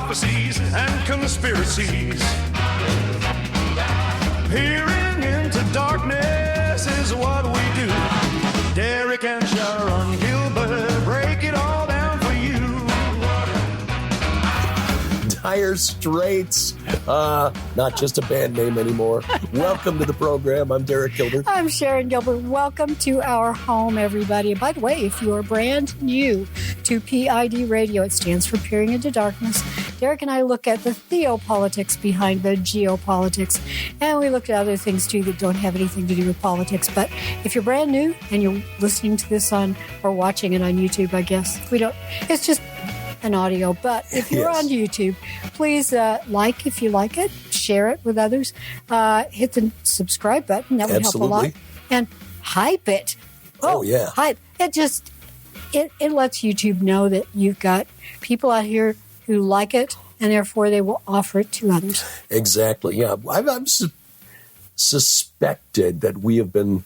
prophecies and conspiracies. Peering into darkness is what we do. Derek and Sharon Gilbert break it all down for you. Dire Straits, not just a band name anymore. Welcome to the program. I'm Derek Gilbert. I'm Sharon Gilbert. Welcome to our home, everybody. And by the way, if you are brand new to PID Radio, it stands for Peering into Darkness. Derek and I look at the theopolitics behind the geopolitics, and we look at other things too that don't have anything to do with politics. But if you're brand new and you're listening to this on or watching it on YouTube, I guess it's just an audio. But if you're on YouTube, please like if you like it, share it with others, hit the subscribe button. That would help a lot, and hype it. Oh yeah, hype it. Just it lets YouTube know that you've got people out here who like it, and therefore they will offer it to others. Exactly. Yeah, I've suspected that we have been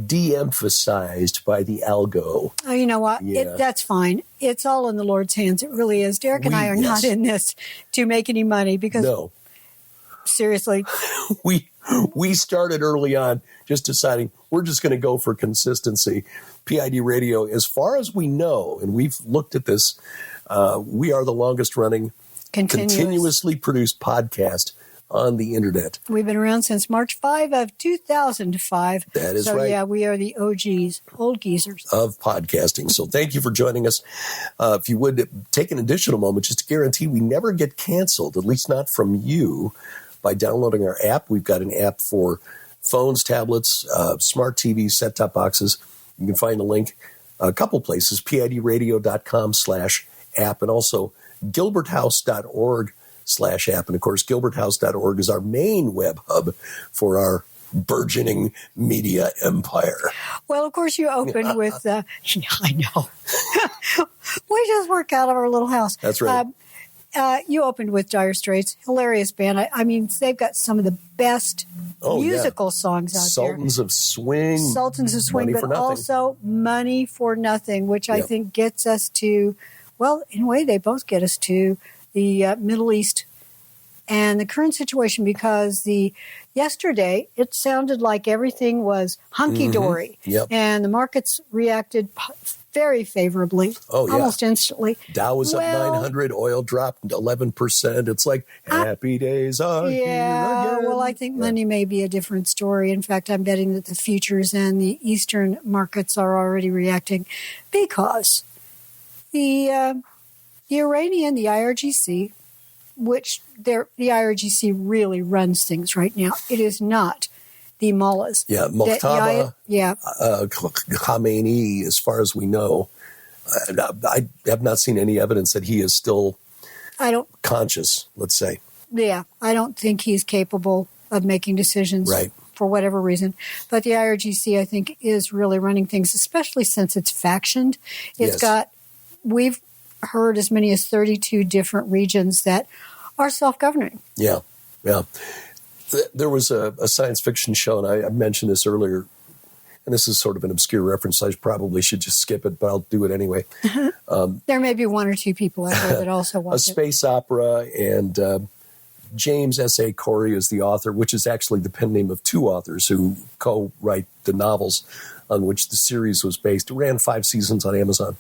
de-emphasized by the algo. Oh, you know what? Yeah. That's fine. It's all in the Lord's hands. It really is. Derek and I are not in this to make any money because, seriously, we started early on just deciding we're just going to go for consistency. PID Radio, as far as we know, and we've looked at this, we are the longest running continuously produced podcast on the internet. We've been around since March 5 of 2005. That is right. So, yeah, we are the OGs, old geezers. Of podcasting. So thank you for joining us. If you would take an additional moment just to guarantee we never get canceled, at least not from you, by downloading our app. We've got an app for phones, tablets, smart TVs, set-top boxes. You can find the link a couple places, pidradio.com/app, and also gilberthouse.org/app. And of course, gilberthouse.org is our main web hub for our burgeoning media empire. Well, of course, you opened with, I know. We just work out of our little house. That's right. You opened with Dire Straits, hilarious band. I mean, they've got some of the best musical songs out Sultans there. of Swing. Sultans of Swing, Money but also Money for Nothing, which I think gets us to, well, in a way, they both get us to the Middle East and the current situation, because yesterday it sounded like everything was hunky-dory, and the markets reacted very favorably, almost instantly. Dow was up 900, oil dropped 11%. It's like happy days are here again. Well, I think Monday may be a different story. In fact, I'm betting that the futures and the Eastern markets are already reacting because the Iranian, the IRGC, which the IRGC really runs things right now. It is not the mullahs. Yeah, Muqtada, Khamenei, as far as we know. I have not seen any evidence that he is still conscious, let's say. Yeah, I don't think he's capable of making decisions for whatever reason. But the IRGC, I think, is really running things, especially since it's factioned. We've heard as many as 32 different regions that are self-governing. Yeah. There was a science fiction show, and I mentioned this earlier, and this is sort of an obscure reference. I probably should just skip it, but I'll do it anyway. There may be one or two people out there that also watch a space opera, and James S.A. Corey is the author, which is actually the pen name of two authors who co-write the novels on which the series was based. It ran 5 seasons on Amazon.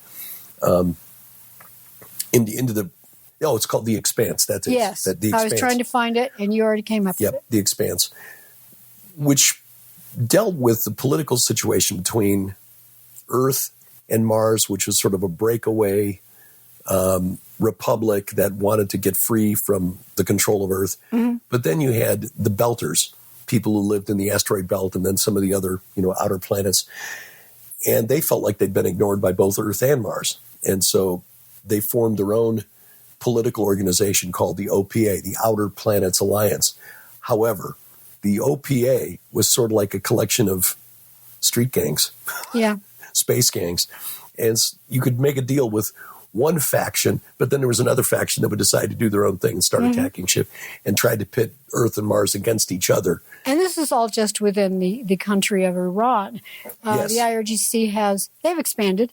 It's called The Expanse. That's it. Yes. The Expanse. I was trying to find it, and you already came up with it. The Expanse, which dealt with the political situation between Earth and Mars, which was sort of a breakaway republic that wanted to get free from the control of Earth. Mm-hmm. But then you had the Belters, people who lived in the asteroid belt, and then some of the other, outer planets. And they felt like they'd been ignored by both Earth and Mars. And so they formed their own political organization called the OPA, the Outer Planets Alliance. However, the OPA was sort of like a collection of street gangs, space gangs. And you could make a deal with one faction, but then there was another faction that would decide to do their own thing and start attacking ship and tried to pit Earth and Mars against each other. And this is all just within the country of Iran. The IRGC they've expanded.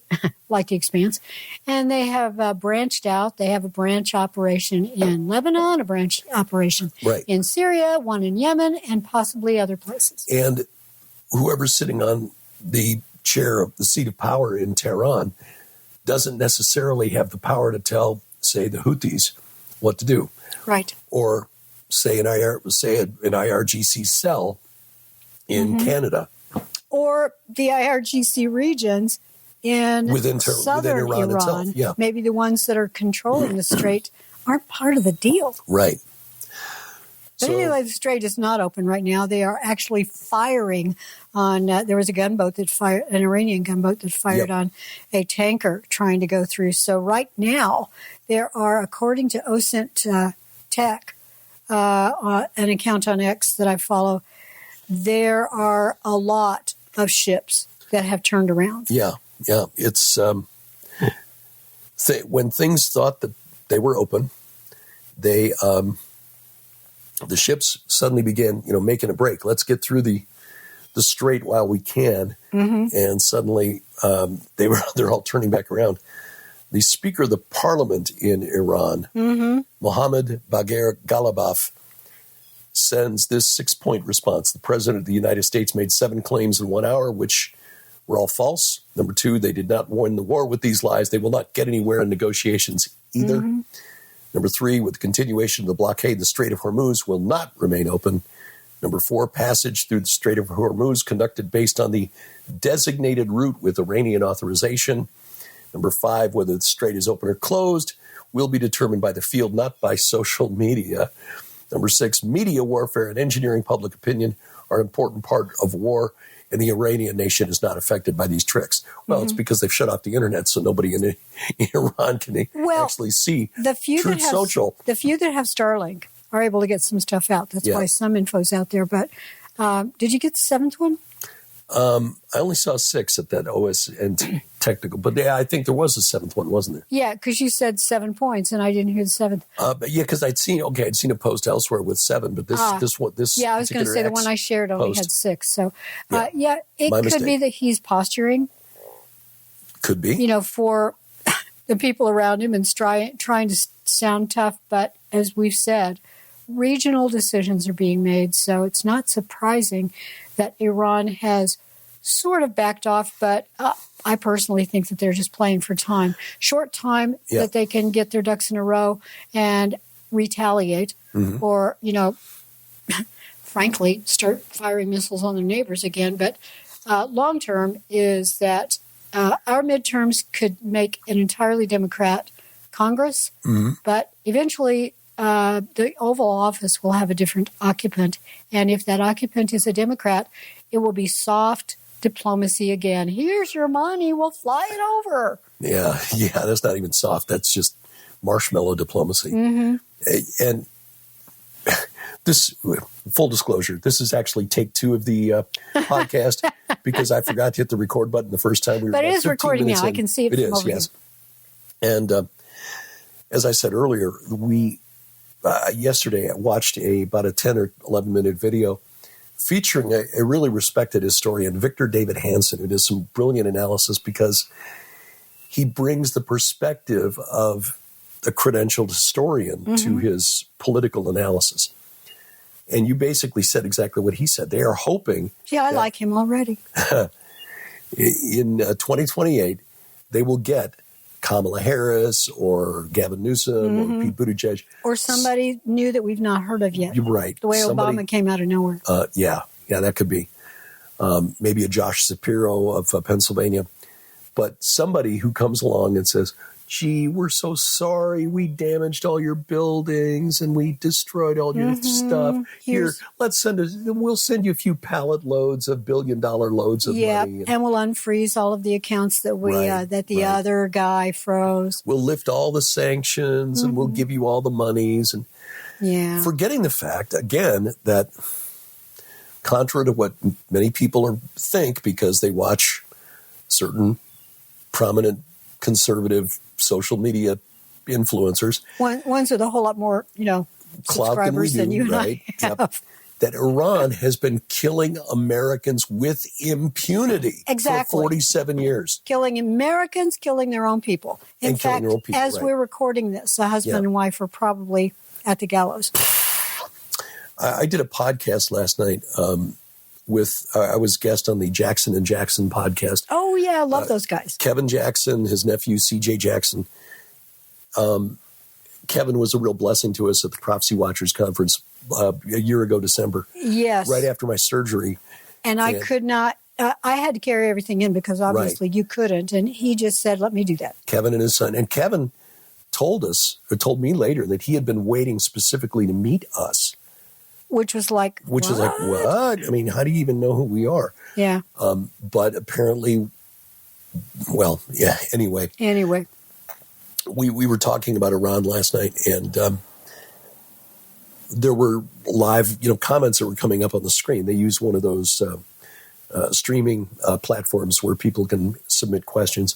like The Expanse. And they have branched out. They have a branch operation in Lebanon, a branch operation in Syria, one in Yemen, and possibly other places. And whoever's sitting on the chair of the seat of power in Tehran doesn't necessarily have the power to tell, say, the Houthis what to do. Right. Or say an IRGC cell in Canada. Or the IRGC regions within southern Iran itself. Yeah. Maybe the ones that are controlling the strait aren't part of the deal. Right. But anyway, the strait is not open right now. They are actually firing on, there was a gunboat that fired, an Iranian gunboat that fired on a tanker trying to go through. So right now, there are, according to OSINT Tech, an account on X that I follow, there are a lot of ships that have turned around. Yeah. It's when things thought that they were open, they the ships suddenly began, making a break. Let's get through the strait while we can, and suddenly they're all turning back around. The Speaker of the Parliament in Iran, Mohammad Bagher Ghalibaf, sends this 6-point response. The President of the United States made 7 claims in 1 hour, which were all false. Number 2, they did not win the war with these lies. They will not get anywhere in negotiations either. Number 3, with the continuation of the blockade, the Strait of Hormuz will not remain open. Number 4, passage through the Strait of Hormuz conducted based on the designated route with Iranian authorization. Number 5, whether the strait is open or closed will be determined by the field, not by social media. Number 6, media warfare and engineering public opinion are an important part of war, and the Iranian nation is not affected by these tricks. Well, it's because they've shut off the internet, so nobody in Iran can actually see Truth Social. The few that have Starlink are able to get some stuff out. That's why some info's out there. But did you get the 7th one? I only saw 6 at that OSN technical, but I think there was a 7th one, wasn't there? Yeah, because you said 7 points, and I didn't hear the 7th. But because I'd seen a post elsewhere with 7, but this I was going to say the one I shared only had 6. So it could be that he's posturing. Could be, for the people around him and trying to sound tough. But as we've said, regional decisions are being made, so it's not surprising that Iran has sort of backed off, but I personally think that they're just playing for time. Short time that they can get their ducks in a row and retaliate or, frankly, start firing missiles on their neighbors again. But long term is that our midterms could make an entirely Democrat Congress, but eventually the Oval Office will have a different occupant. And if that occupant is a Democrat, it will be soft diplomacy again. Here's your money. We'll fly it over. Yeah. That's not even soft. That's just marshmallow diplomacy. And this, full disclosure, this is actually take 2 of the podcast because I forgot to hit the record button the first time. But it is recording now. I can see it from over here. And as I said earlier, we yesterday I watched about a 10 or 11 minute video featuring a really respected historian, Victor David Hansen, who does some brilliant analysis because he brings the perspective of a credentialed historian to his political analysis. And you basically said exactly what he said. They are hoping. Yeah, I like him already. In 2028, they will get Kamala Harris or Gavin Newsom or Pete Buttigieg. Or somebody new that we've not heard of yet. You're right. The way Obama came out of nowhere. Yeah, that could be. Maybe a Josh Shapiro of Pennsylvania. But somebody who comes along and says, gee, we're so sorry. We damaged all your buildings and we destroyed all your stuff. Here, we'll send you a few pallet loads of billion-dollar loads of money. And we'll unfreeze all of the accounts that the other guy froze. We'll lift all the sanctions and we'll give you all the monies. And forgetting the fact, again, that contrary to what many people think because they watch certain prominent conservative social media influencers. Ones with a whole lot more, subscribers than you and I have. that Iran has been killing Americans with impunity Exactly. for 47 years. Killing Americans, killing their own people. In And killing fact, their own people, as right. we're recording this, the husband Yeah. and wife are probably at the gallows. I did a podcast last night I was guest on the Jackson and Jackson podcast. Oh, yeah, I love those guys. Kevin Jackson, his nephew, C.J. Jackson. Kevin was a real blessing to us at the Prophecy Watchers Conference a year ago, December, Yes. right after my surgery. And I could not, I had to carry everything in because obviously you couldn't. And he just said, let me do that. Kevin and his son. And Kevin told me later that he had been waiting specifically to meet us. Which was like, Which is like, what? I mean, how do you even know who we are? Yeah. But apparently, well, yeah, anyway. Anyway. We were talking about Iran last night, and there were live, comments that were coming up on the screen. They use one of those streaming platforms where people can submit questions,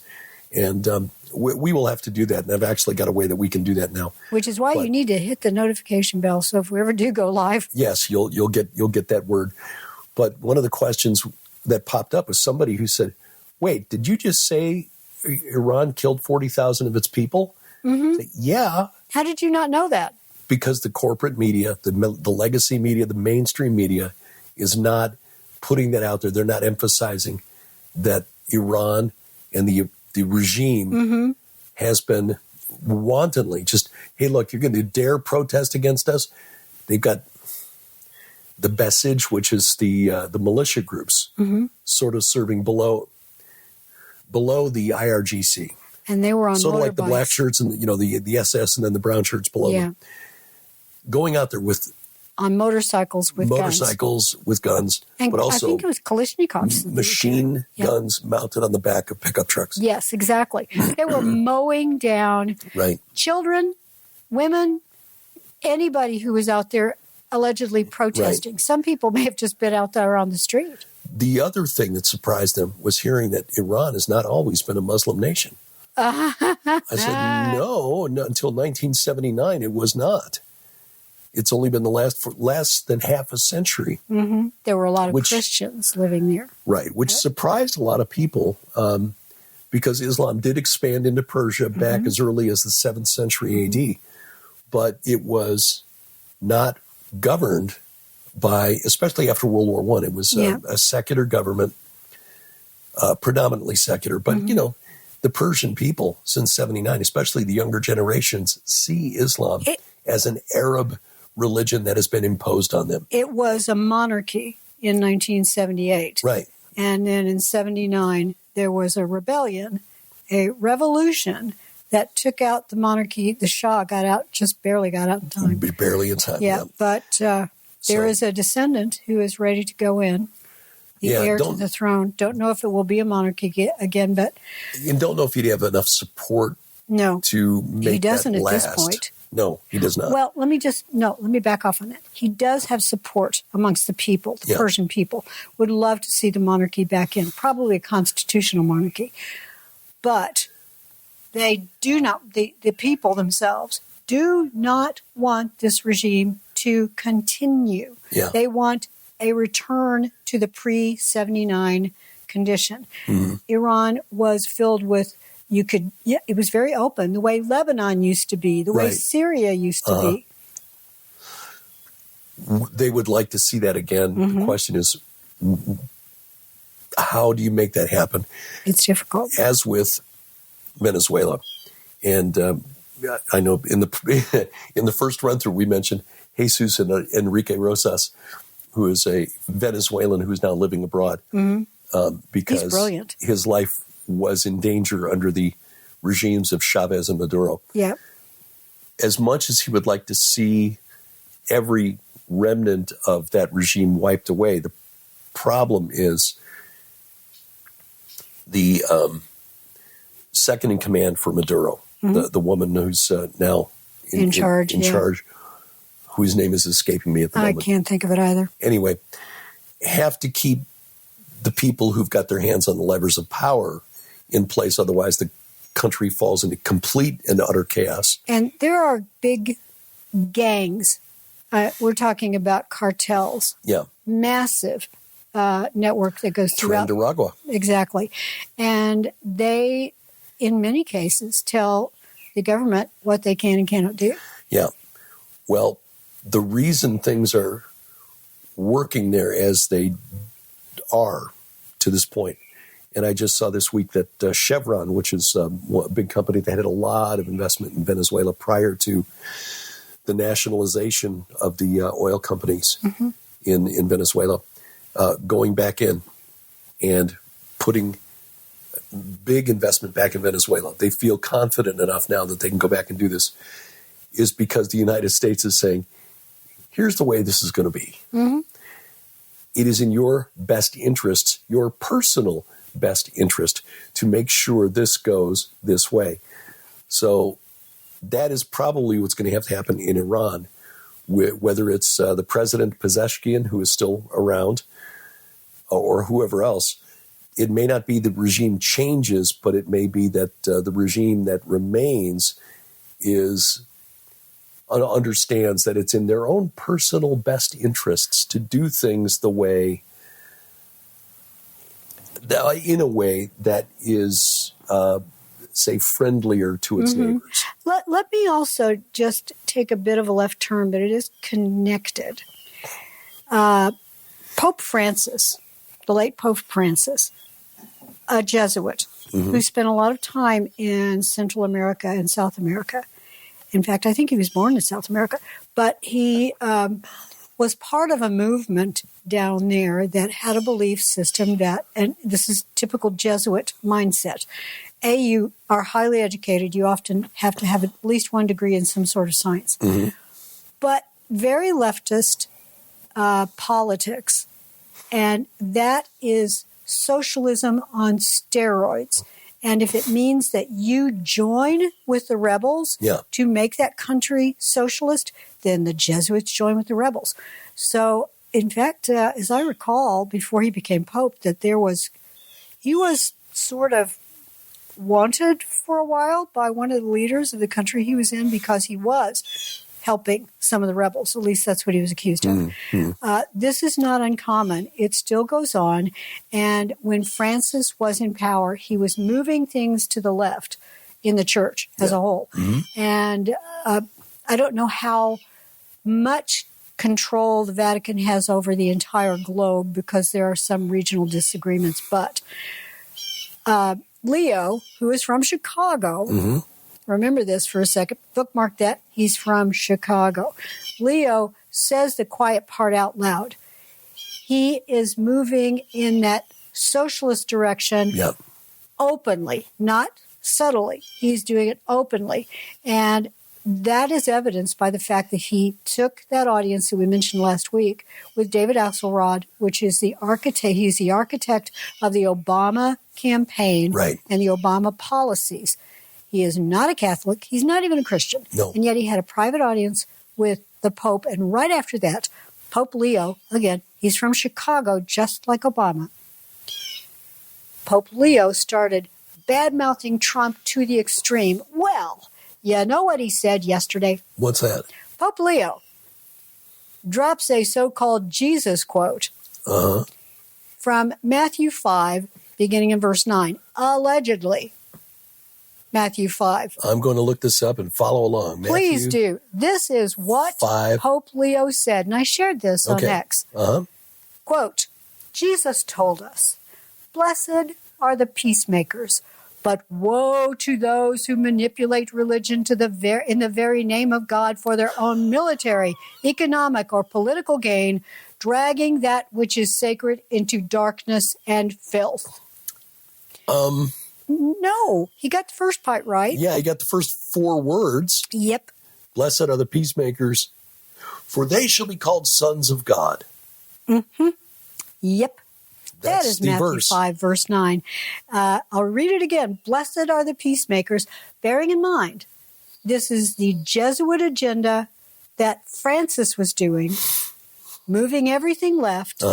and we will have to do that. And I've actually got a way that we can do that now. Which is why you need to hit the notification bell. So if we ever do go live, yes, you'll get that word. But one of the questions that popped up was somebody who said, "Wait, did you just say Iran killed 40,000 of its people?" Mm-hmm. Say, yeah. How did you not know that? Because the corporate media, the legacy media, the mainstream media is not putting that out there. They're not emphasizing that Iran and the regime has been wantonly just, hey, look, you're going to dare protest against us? They've got the Basij, which is the militia groups, sort of serving below the IRGC. And they were on sort of like the motorbikes. black shirts and the SS and then the brown shirts below them. Going out there with on motorcycles with guns, and but also I think it was Kalashnikovs. machine guns mounted on the back of pickup trucks. Yes, exactly. They were mowing down children, women, anybody who was out there allegedly protesting. Some people may have just been out there on the street. The other thing that surprised them was hearing that Iran has not always been a Muslim nation. I said, no, until 1979, it was not. It's only been for less than half a century. Mm-hmm. There were a lot of Christians living there. Right, which surprised a lot of people because Islam did expand into Persia back as early as the 7th century AD. But it was not governed by, especially after World War I, it was a secular government, predominantly secular. But, the Persian people since 79, especially the younger generations, see Islam as an Arab religion that has been imposed on them. It was a monarchy in 1978. Right. And then in 79, there was a rebellion, a revolution that took out the monarchy. The Shah barely got out in time. Barely in time. Yeah, but there is a descendant who is ready to go in, the heir to the throne. Don't know if it will be a monarchy again, but... You don't know if he'd have enough support to make he doesn't that last. At this point. No, he does not. Well, let me back off on that. He does have support amongst the people, the Persian people. Would love to see the monarchy back in, probably a constitutional monarchy. But they do not, the people themselves, do not want this regime to continue. Yeah. They want a return to the pre-79 condition. Mm-hmm. Iran was filled with, it was very open, the way Lebanon used to be, the way Syria used to be. They would like to see that again. Mm-hmm. The question is, how do you make that happen? It's difficult. As with Venezuela. And I know in the first run-through we mentioned Jesus and Enrique Rosas, who is a Venezuelan who is now living abroad. Mm-hmm. Because he's brilliant. His life was in danger under the regimes of Chavez and Maduro. Yeah. As much as he would like to see every remnant of that regime wiped away, the problem is the second in command for Maduro, the woman who's now in charge, whose name is escaping me at the moment. I can't think of it either. Anyway, have to keep the people who've got their hands on the levers of power in place. Otherwise, the country falls into complete and utter chaos. And there are big gangs We're talking about cartels. Yeah. Massive network that goes throughout. Nicaragua. Exactly. And they, in many cases, tell the government what they can and cannot do. Yeah. Well, the reason things are working there as they are to this point, and I just saw this week that Chevron, which is a big company that had a lot of investment in Venezuela prior to the nationalization of the oil companies in Venezuela, going back in and putting big investment back in Venezuela. They feel confident enough now that they can go back and do this, is because the United States is saying, here's the way this is going to be. It is in your best interest, your personal best interest, to make sure this goes this way. So that is probably what's going to happen in Iran, whether it's the president Pezeshkian, who is still around, or whoever else. It may not be the regime changes, but it may be that the regime that remains understands that it's in their own personal best interests to do things the way, in a way that is, say, friendlier to its neighbors. Let me also just take a bit of a left turn, but it is connected. Pope Francis, the late Pope Francis, a Jesuit who spent a lot of time in Central America and South America. In fact, I think he was born in South America, but he was part of a movement down there that had a belief system that, and this is typical Jesuit mindset. You are highly educated. You often have to have at least one degree in some sort of science. But very leftist politics, and that is socialism on steroids. And if it means that you join with the rebels to make that country socialist, then the Jesuits join with the rebels. So, in fact, as I recall, before he became Pope, that he was sort of wanted for a while by one of the leaders of the country he was in because he was helping some of the rebels. At least that's what he was accused of. This is not uncommon. It still goes on. And when Francis was in power, he was moving things to the left in the church as a whole. And I don't know how much control the Vatican has over the entire globe because there are some regional disagreements. But Leo, who is from Chicago, remember this for a second, bookmark that, he's from Chicago. Leo says the quiet part out loud. He is moving in that socialist direction openly, not subtly. He's doing it openly. And that is evidenced by the fact that he took that audience that we mentioned last week with David Axelrod, which is the architect. He's the architect of the Obama campaign and the Obama policies. He is not a Catholic. He's not even a Christian. And yet he had a private audience with the Pope. And right after that, Pope Leo, again, he's from Chicago, just like Obama. Pope Leo started bad-mouthing Trump to the extreme. Well, you know what he said yesterday? What's that? Pope Leo drops a so-called Jesus quote from Matthew 5, beginning in verse 9. Allegedly. Matthew 5. I'm going to look this up and follow along. Please do. This is what 5. Pope Leo said, and I shared this on X. Quote, Jesus told us, "Blessed are the peacemakers, but woe to those who manipulate religion in the very name of God for their own military, economic, or political gain, dragging that which is sacred into darkness and filth." No, he got the first part right. Yeah, he got the first 4 words. Yep. Blessed are the peacemakers, for they shall be called sons of God. Yep. That is Matthew 5, verse 9. I'll read it again. Blessed are the peacemakers, bearing in mind, this is the Jesuit agenda that Francis was doing, moving everything left.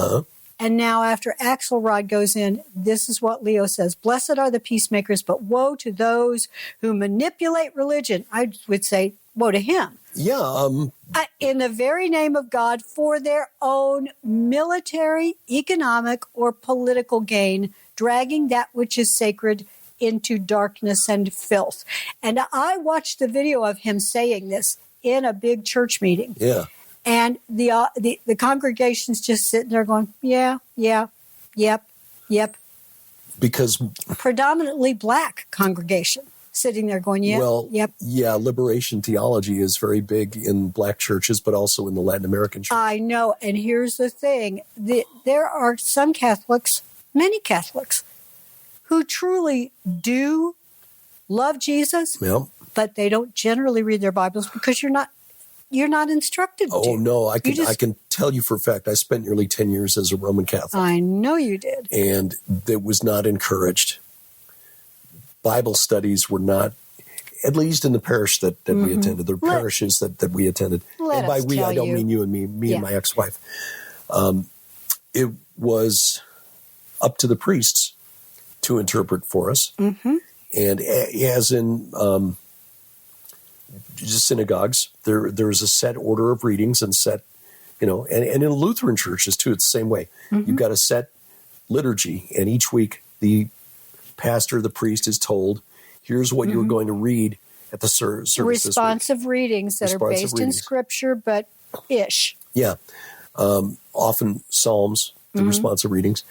And now after Axelrod goes in, this is what Leo says. Blessed are the peacemakers, but woe to those who manipulate religion. I would say woe to him. Yeah, in the very name of God for their own military, economic, or political gain, dragging that which is sacred into darkness and filth. And I watched the video of him saying this in a big church meeting. Yeah. And the congregation's just sitting there going, yeah, yep. Because Predominantly black congregation sitting there going, yep. Yeah, liberation theology is very big in black churches, but also in the Latin American church. I know. And here's the thing. There are some Catholics, many Catholics, who truly do love Jesus, Yeah. but they don't generally read their Bibles because you're not instructed to. Oh, no, I can tell you for a fact, I spent nearly 10 years as a Roman Catholic. I know you did. And it was not encouraged. Bible studies were not, at least in the parish that we attended, the parishes that we attended. And by we, I don't mean you and me and my ex-wife. It was up to the priests to interpret for us. Mm-hmm. And as in synagogues, there's a set order of readings and set, and in Lutheran churches too, it's the same way. Mm-hmm. You've got a set liturgy, and each week the pastor, the priest is told, here's what you're going to read at the service responsive readings that are based in Scripture, but ish. Yeah. Often Psalms, the responsive readings.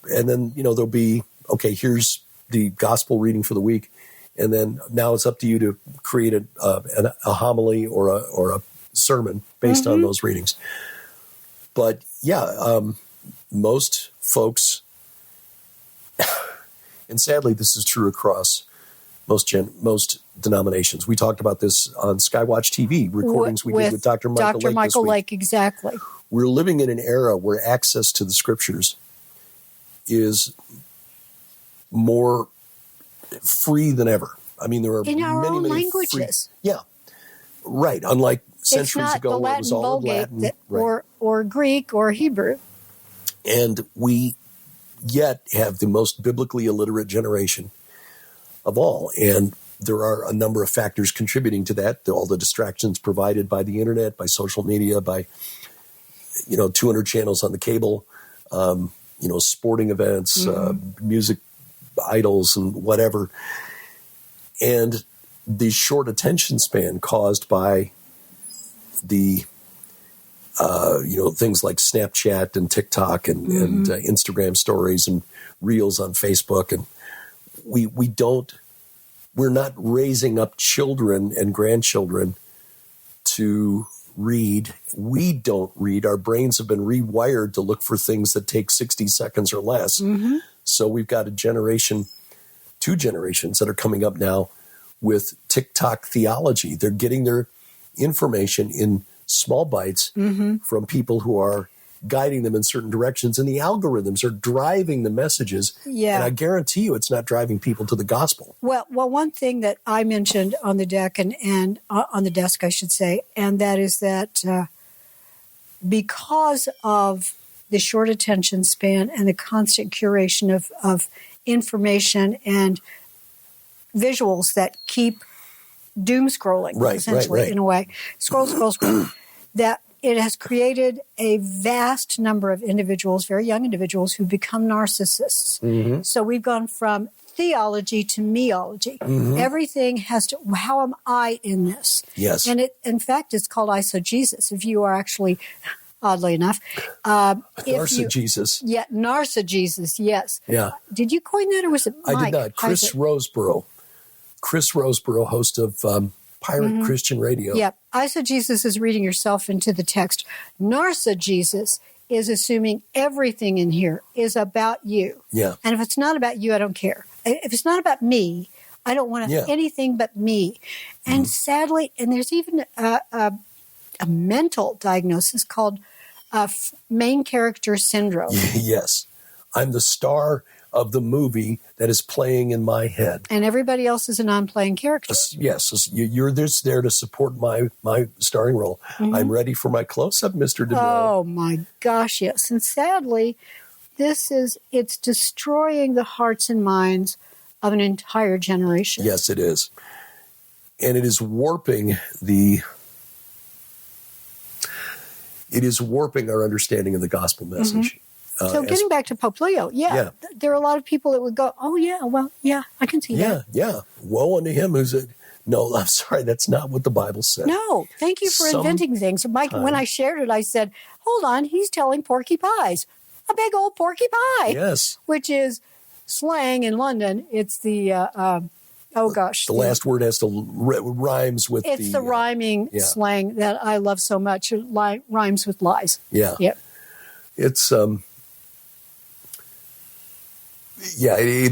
And then, there'll be, okay, here's the gospel reading for the week. And then now it's up to you to create a homily or a sermon based on those readings. But yeah, most folks, and sadly this is true across most denominations. We talked about this on Skywatch TV recordings we did with Dr. Michael Lake this week. Lake, exactly. We're living in an era where access to the scriptures is more free than ever. I mean, there are in our many own languages. Yeah, right. Unlike centuries ago, the where it was all in Latin, or Greek or Hebrew. And we yet have the most biblically illiterate generation of all. And there are a number of factors contributing to that. All the distractions provided by the internet, by social media, by 200 channels on the cable, sporting events, music idols, and whatever. And the short attention span caused by the things like Snapchat and TikTok and Instagram stories and reels on Facebook, and we're not raising up children and grandchildren to read. We don't read. Our brains have been rewired to look for things that take 60 seconds or less. Mm-hmm. So we've got two generations that are coming up now with TikTok theology. They're getting their information in small bites from people who are guiding them in certain directions, and the algorithms are driving the messages. Yeah. And I guarantee you it's not driving people to the gospel. Well, one thing that I mentioned on the deck and on the desk, I should say, and that is that because of the short attention span and the constant curation of information and visuals that keep doom scrolling, essentially, in a way, scroll, that it has created a vast number of individuals, very young individuals, who become narcissists. Mm-hmm. So we've gone from theology to meology. Mm-hmm. Everything has to, how am I in this? Yes. And in fact, it's called eisegesis. If you are actually, oddly enough, narcissism. Yeah, narcissism, yes. Yeah. Did you coin that, or was it Mike? I did not. Chris Roseborough, host of Pirate Christian Radio. Yeah. Eisegesis is reading yourself into the text. Narcissism is assuming everything in here is about you. Yeah. And if it's not about you, I don't care. If it's not about me, I don't want anything but me. And sadly, and there's even a mental diagnosis called main character syndrome. Yes. I'm the star of the movie that is playing in my head. And everybody else is a non-playing character. Yes. You're just there to support my starring role. Mm-hmm. I'm ready for my close-up, Mr. DeMille. Oh, my gosh, yes. And sadly, it's destroying the hearts and minds of an entire generation. Yes, it is. And it is warping the it is warping our understanding of the gospel message. So getting back to Pope Leo, there are a lot of people that would go, oh, yeah, well, yeah, I can see that. Yeah. Woe unto him who's a... No, I'm sorry, that's not what the Bible said. No, thank you for inventing things. Mike, when I shared it, I said, hold on, he's telling porky pies. A big old porky pie. Yes. Which is slang in London. It's the, The last word has to rhymes with it's the rhyming slang that I love so much. It rhymes with lies. Yeah. Yep. It's, it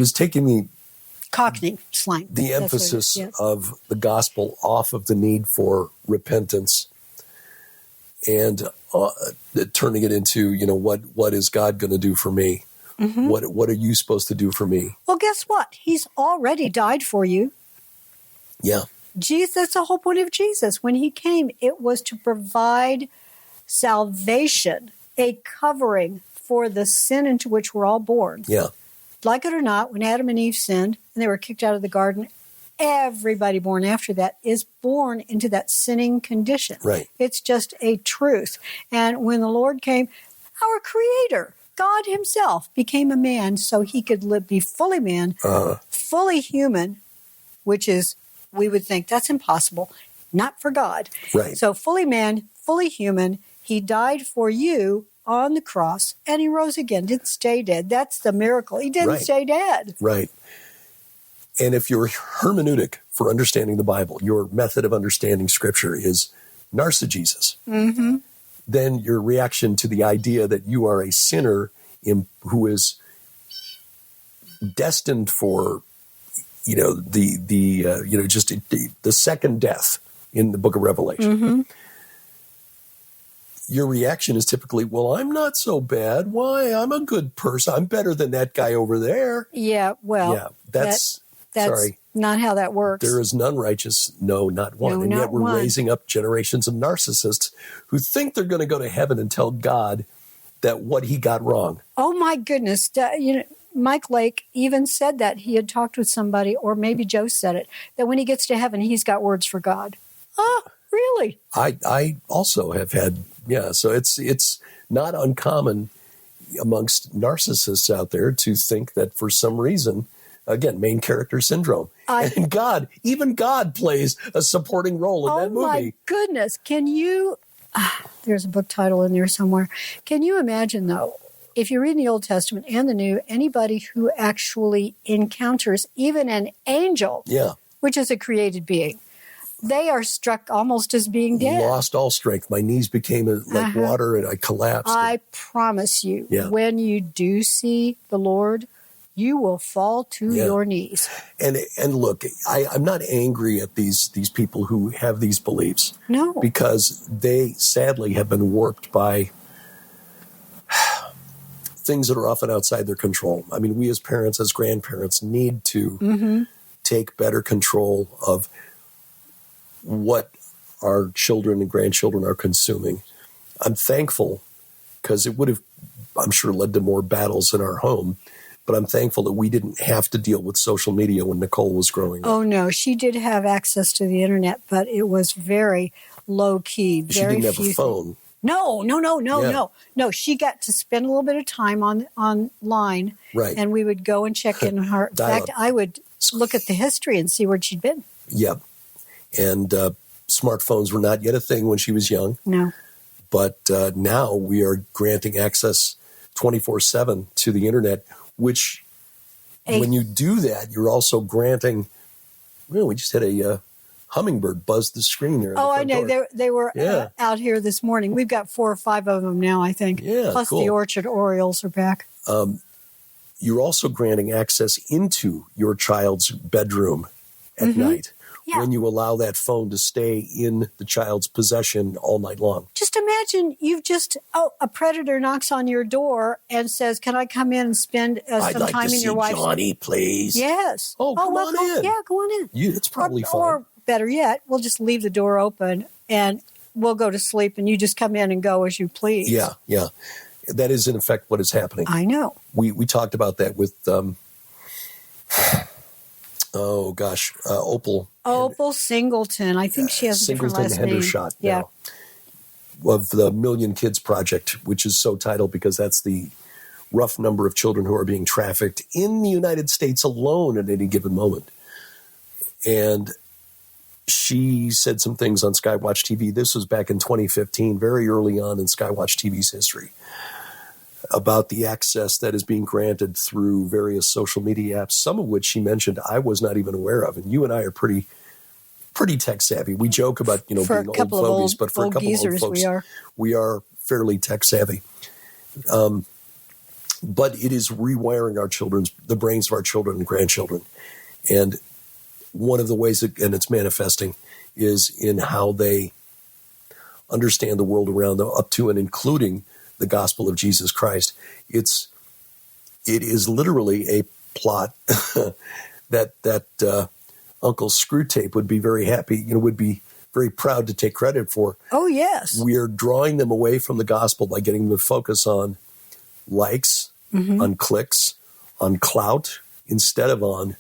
is taking the Cockney slang. The emphasis of the gospel off of the need for repentance and turning it into, what is God going to do for me? Mm-hmm. What are you supposed to do for me? Well, guess what? He's already died for you. Yeah. Jesus, that's the whole point of Jesus. When he came, it was to provide salvation, a covering for the sin into which we're all born. Yeah. Like it or not, when Adam and Eve sinned and they were kicked out of the garden, everybody born after that is born into that sinning condition. Right. It's just a truth. And when the Lord came, our Creator, God himself, became a man so he could be fully man, fully human, which is, we would think that's impossible, not for God. Right. So fully man, fully human, he died for you on the cross, and he rose again, didn't stay dead. That's the miracle. He didn't stay dead. Right. And if your hermeneutic for understanding the Bible, your method of understanding Scripture is narcissism, then your reaction to the idea that you are a sinner who is destined for, the second death in the book of Revelation. Mm-hmm. Your reaction is typically, well, I'm not so bad. Why? I'm a good person. I'm better than that guy over there. Yeah, well, that's sorry. Not how that works. There is none righteous, no, not one. No, and not yet we're one. raising up generations of narcissists who think they're going to go to heaven and tell God that what he got wrong. Oh, my goodness. Mike Lake even said that. He had talked with somebody, or maybe Joe said it, that when he gets to heaven, he's got words for God. Oh, really? I also have had... Yeah, so it's not uncommon amongst narcissists out there to think that for some reason, again, main character syndrome. And even God plays a supporting role in that movie. Oh, my goodness. Can you... there's a book title in there somewhere. Can you imagine, though, if you read in the Old Testament and the New, anybody who actually encounters even an angel, which is a created being, they are struck almost as being dead. Lost all strength. My knees became like water and I collapsed. I promise you, when you do see the Lord, you will fall to your knees. And look, I'm not angry at these people who have these beliefs. No. Because they sadly have been warped by things that are often outside their control. I mean, we as parents, as grandparents, need to take better control of what our children and grandchildren are consuming. I'm thankful because it would have, I'm sure, led to more battles in our home. But I'm thankful that we didn't have to deal with social media when Nicole was growing up. Oh, no. She did have access to the internet, but it was very low key. She didn't have a phone. No. No, she got to spend a little bit of time online. Right. And we would go and check in her. In fact, I would look at the history and see where she'd been. Yep. And smartphones were not yet a thing when she was young. No. But now we are granting access 24/7 to the internet, which when you do that, you're also granting, we just had a hummingbird buzz the screen there. Oh, I know. They were out here this morning. We've got 4 or 5 of them now, I think. Yeah, plus cool. The orchard orioles are back. You're also granting access into your child's bedroom at night. Yeah. When you allow that phone to stay in the child's possession all night long. Just imagine a predator knocks on your door and says, can I come in and spend some time in your wife's... I'd like to see Johnny, please. Yes. Come on in. Yeah, go on in. It's probably fine. Or better yet, we'll just leave the door open and we'll go to sleep and you just come in and go as you please. Yeah. That is, in effect, what is happening. I know. We talked about that with... Opal. Opal Singleton. I think she has a different last name. Hendershot. Yeah. the Million Kids Project, which is so titled because that's the rough number of children who are being trafficked in the United States alone at any given moment. And she said some things on Skywatch TV. This was back in 2015, very early on in Skywatch TV's history, about the access that is being granted through various social media apps, some of which she mentioned I was not even aware of. And you and I are pretty tech savvy. We joke about, you know, For being a couple old of fogies, but for a old couple of geezers, old folks, we are fairly tech savvy. But it is rewiring the brains of our children and grandchildren. And one of the ways and it's manifesting is in how they understand the world around them, up to and including the gospel of Jesus Christ. It is literally a plot that Uncle Screwtape would be very happy, you know, would be very proud to take credit for. Oh, yes. We are drawing them away from the gospel by getting them to focus on likes, on clicks, on clout, instead of on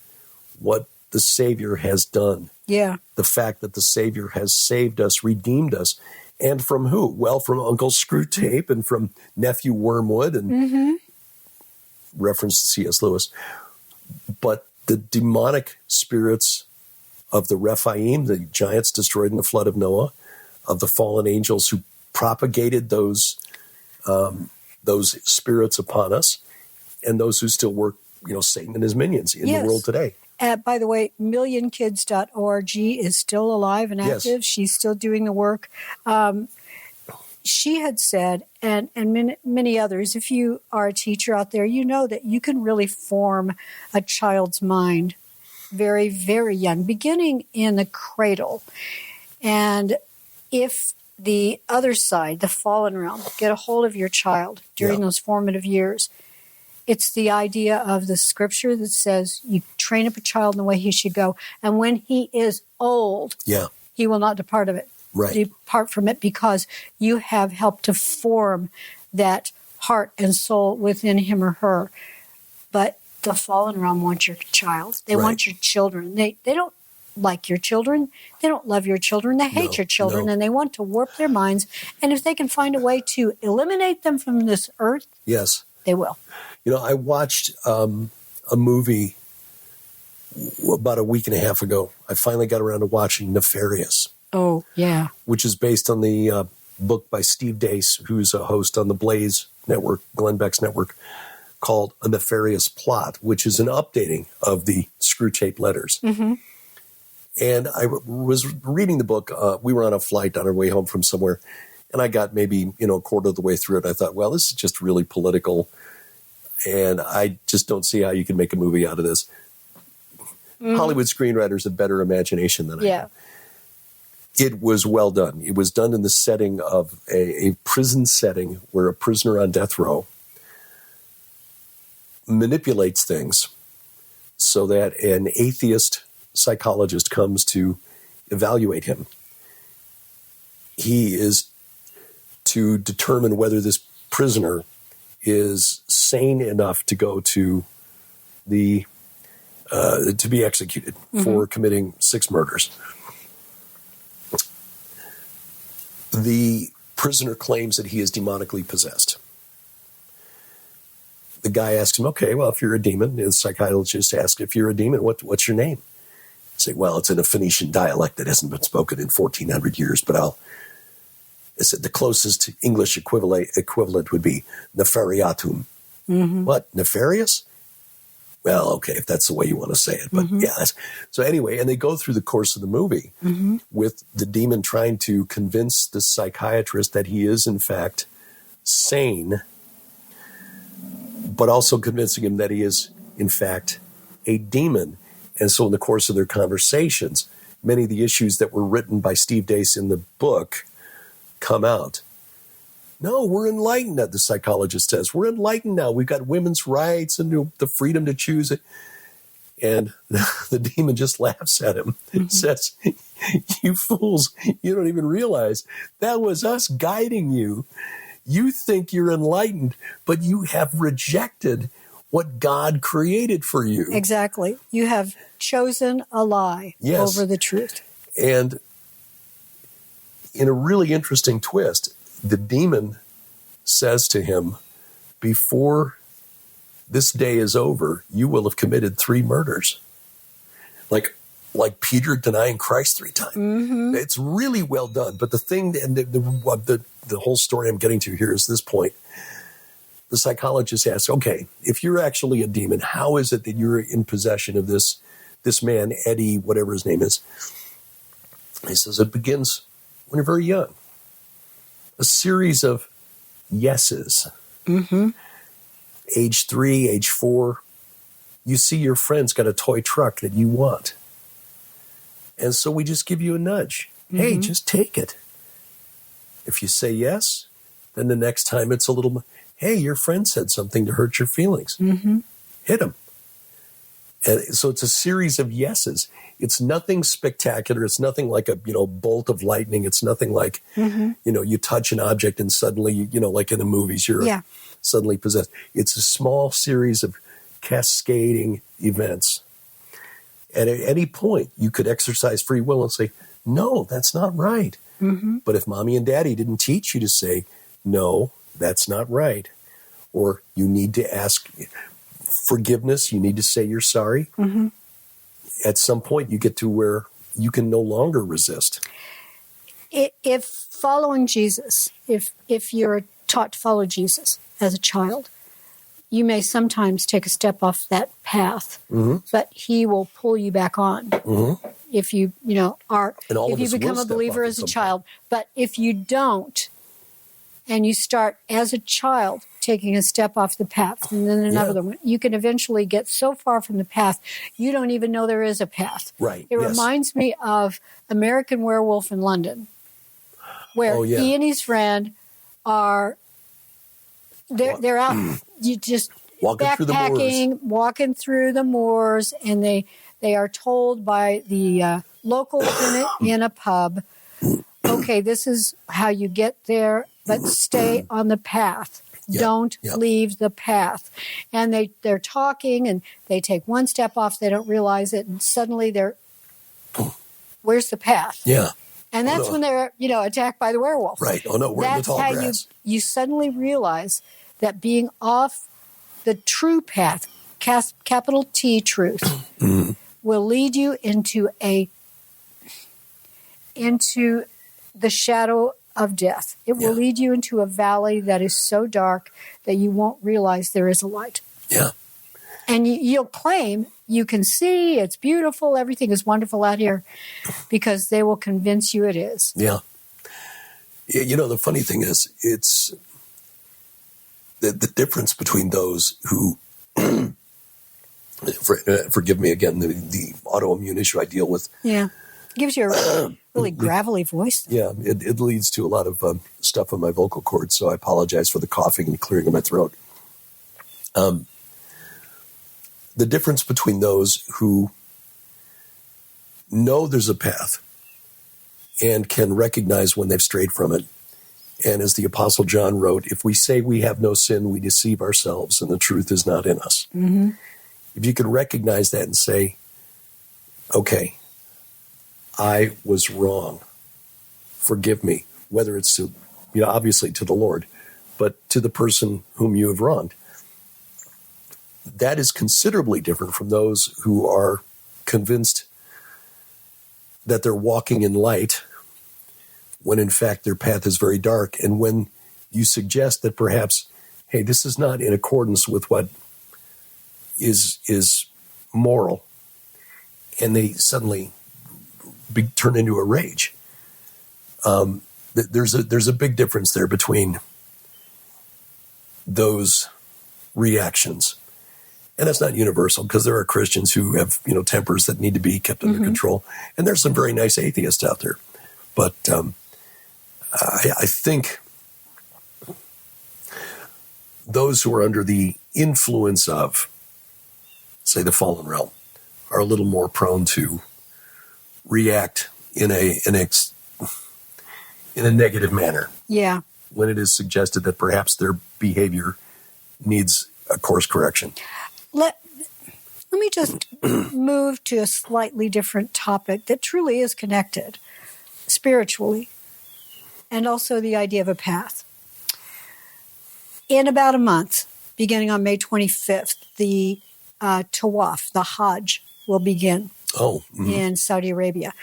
what the Savior has done. Yeah. The fact that the Savior has saved us, redeemed us. And from who? Well, from Uncle Screwtape and from Nephew Wormwood and reference to C.S. Lewis. But the demonic spirits of the Rephaim, the giants destroyed in the flood of Noah, of the fallen angels who propagated those spirits upon us, and those who still work, you know, Satan and his minions in the world today. By the way, millionkids.org is still alive and active. Yes. She's still doing the work. She had said, and many others, if you are a teacher out there, you know that you can really form a child's mind very, very young, beginning in the cradle. And if the other side, the fallen realm, get a hold of your child during those formative years, it's the idea of the scripture that says you train up a child in the way he should go, and when he is old, he will not depart from it, because you have helped to form that heart and soul within him or her. But the fallen realm wants your child. They want your children. They don't like your children. They don't love your children. They hate your children, and they want to warp their minds. And if they can find a way to eliminate them from this earth, they will. You know, I watched a movie about a week and a half ago. I finally got around to watching Nefarious. Oh, yeah. Which is based on the book by Steve Dace, who's a host on the Blaze Network, Glenn Beck's network, called A Nefarious Plot, which is an updating of the Screwtape letters. And I was reading the book. We were on a flight on our way home from somewhere, and I got maybe, you know, a quarter of the way through it. I thought, well, this is just really political, and I just don't see how you can make a movie out of this. Hollywood screenwriters have better imagination than I have. It was well done. It was done in the setting of a prison setting where a prisoner on death row manipulates things so that an atheist psychologist comes to evaluate him. He is to determine whether this prisoner is sane enough to go to the to be executed for committing 6 murders. The prisoner claims that he is demonically possessed. The guy asks him, okay, well, if you're a demon, the psychologist asks, if you're a demon, what's your name? Say, well, it's in a Phoenician dialect that hasn't been spoken in 1,400 years, but I said the closest English equivalent would be nefariatum. What, nefarious? Well, okay, if that's the way you want to say it. But so anyway, and they go through the course of the movie with the demon trying to convince the psychiatrist that he is, in fact, sane, but also convincing him that he is, in fact, a demon. And so in the course of their conversations, many of the issues that were written by Steve Dace in the book come out. No, we're enlightened, the psychologist says. We're enlightened now. We've got women's rights and the freedom to choose it. And the demon just laughs at him and says, you fools, you don't even realize that was us guiding you. You think you're enlightened, but you have rejected what God created for you. Exactly. You have chosen a lie over the truth. And in a really interesting twist, the demon says to him, before this day is over, you will have committed 3 murders. Like Peter denying Christ 3 times. Mm-hmm. It's really well done. But the thing, and the whole story I'm getting to here is this point. The psychologist asks, okay, if you're actually a demon, how is it that you're in possession of this man, Eddie, whatever his name is? He says it begins when you're very young. A series of yeses. Mm-hmm. Age 3, age 4, you see your friend's got a toy truck that you want. And so we just give you a nudge. Mm-hmm. Hey, just take it. If you say yes, then the next time it's a little, hey, your friend said something to hurt your feelings. Mm-hmm. Hit him. And so it's a series of yeses. It's nothing spectacular. It's nothing like a, bolt of lightning. It's nothing like, you touch an object and suddenly, like in the movies, you're suddenly possessed. It's a small series of cascading events. And at any point, you could exercise free will and say, no, that's not right. Mm-hmm. But if mommy and daddy didn't teach you to say, no, that's not right, or you need to ask forgiveness, you need to say you're sorry, mm-hmm. At some point you get to where you can no longer resist. If following Jesus, if you're taught to follow Jesus as a child, you may sometimes take a step off that path, mm-hmm. but he will pull you back on. Mm-hmm. If you, if you become a believer as a child. But if you don't, and you start as a child taking a step off the path, and then another one, you can eventually get so far from the path, you don't even know there is a path. Right. It reminds me of American Werewolf in London, where he and his friend are, they're out, you just backpacking, walking through the moors, and they are told by the locals in a pub, okay, this is how you get there, but stay on the path. Don't leave the path. And they're talking, and they take one step off, they don't realize it, and suddenly where's the path? Yeah. And that's when they're, attacked by the werewolf. Right. Oh, no, we're in the tall grass. That's how you suddenly realize that being off the true path, capital T truth, mm-hmm. will lead you into the shadow of death. It will lead you into a valley that is so dark that you won't realize there is a light. Yeah. And you'll claim you can see, it's beautiful, everything is wonderful out here, because they will convince you it is. Yeah. The funny thing is, it's the difference between those who, forgive me again, the autoimmune issue I deal with. Yeah. Gives you a really gravelly voice. Yeah, it leads to a lot of stuff on my vocal cords, so I apologize for the coughing and clearing of my throat. The difference between those who know there's a path and can recognize when they've strayed from it, and as the Apostle John wrote, if we say we have no sin, we deceive ourselves, and the truth is not in us. Mm-hmm. If you can recognize that and say, okay, I was wrong. Forgive me. Whether it's to, obviously to the Lord, but to the person whom you have wronged. That is considerably different from those who are convinced that they're walking in light when in fact their path is very dark. And when you suggest that perhaps, hey, this is not in accordance with what is moral, and they suddenly turn into a rage. There's a big difference there between those reactions, and that's not universal because there are Christians who have tempers that need to be kept under mm-hmm. control, and there's some very nice atheists out there. But I think those who are under the influence of, say, the fallen realm are a little more prone to react in a negative manner. Yeah. When it is suggested that perhaps their behavior needs a course correction. Let me just move to a slightly different topic that truly is connected spiritually. and also the idea of a path. In about a month, beginning on May 25th, the Tawaf, the Hajj, will begin in Saudi Arabia.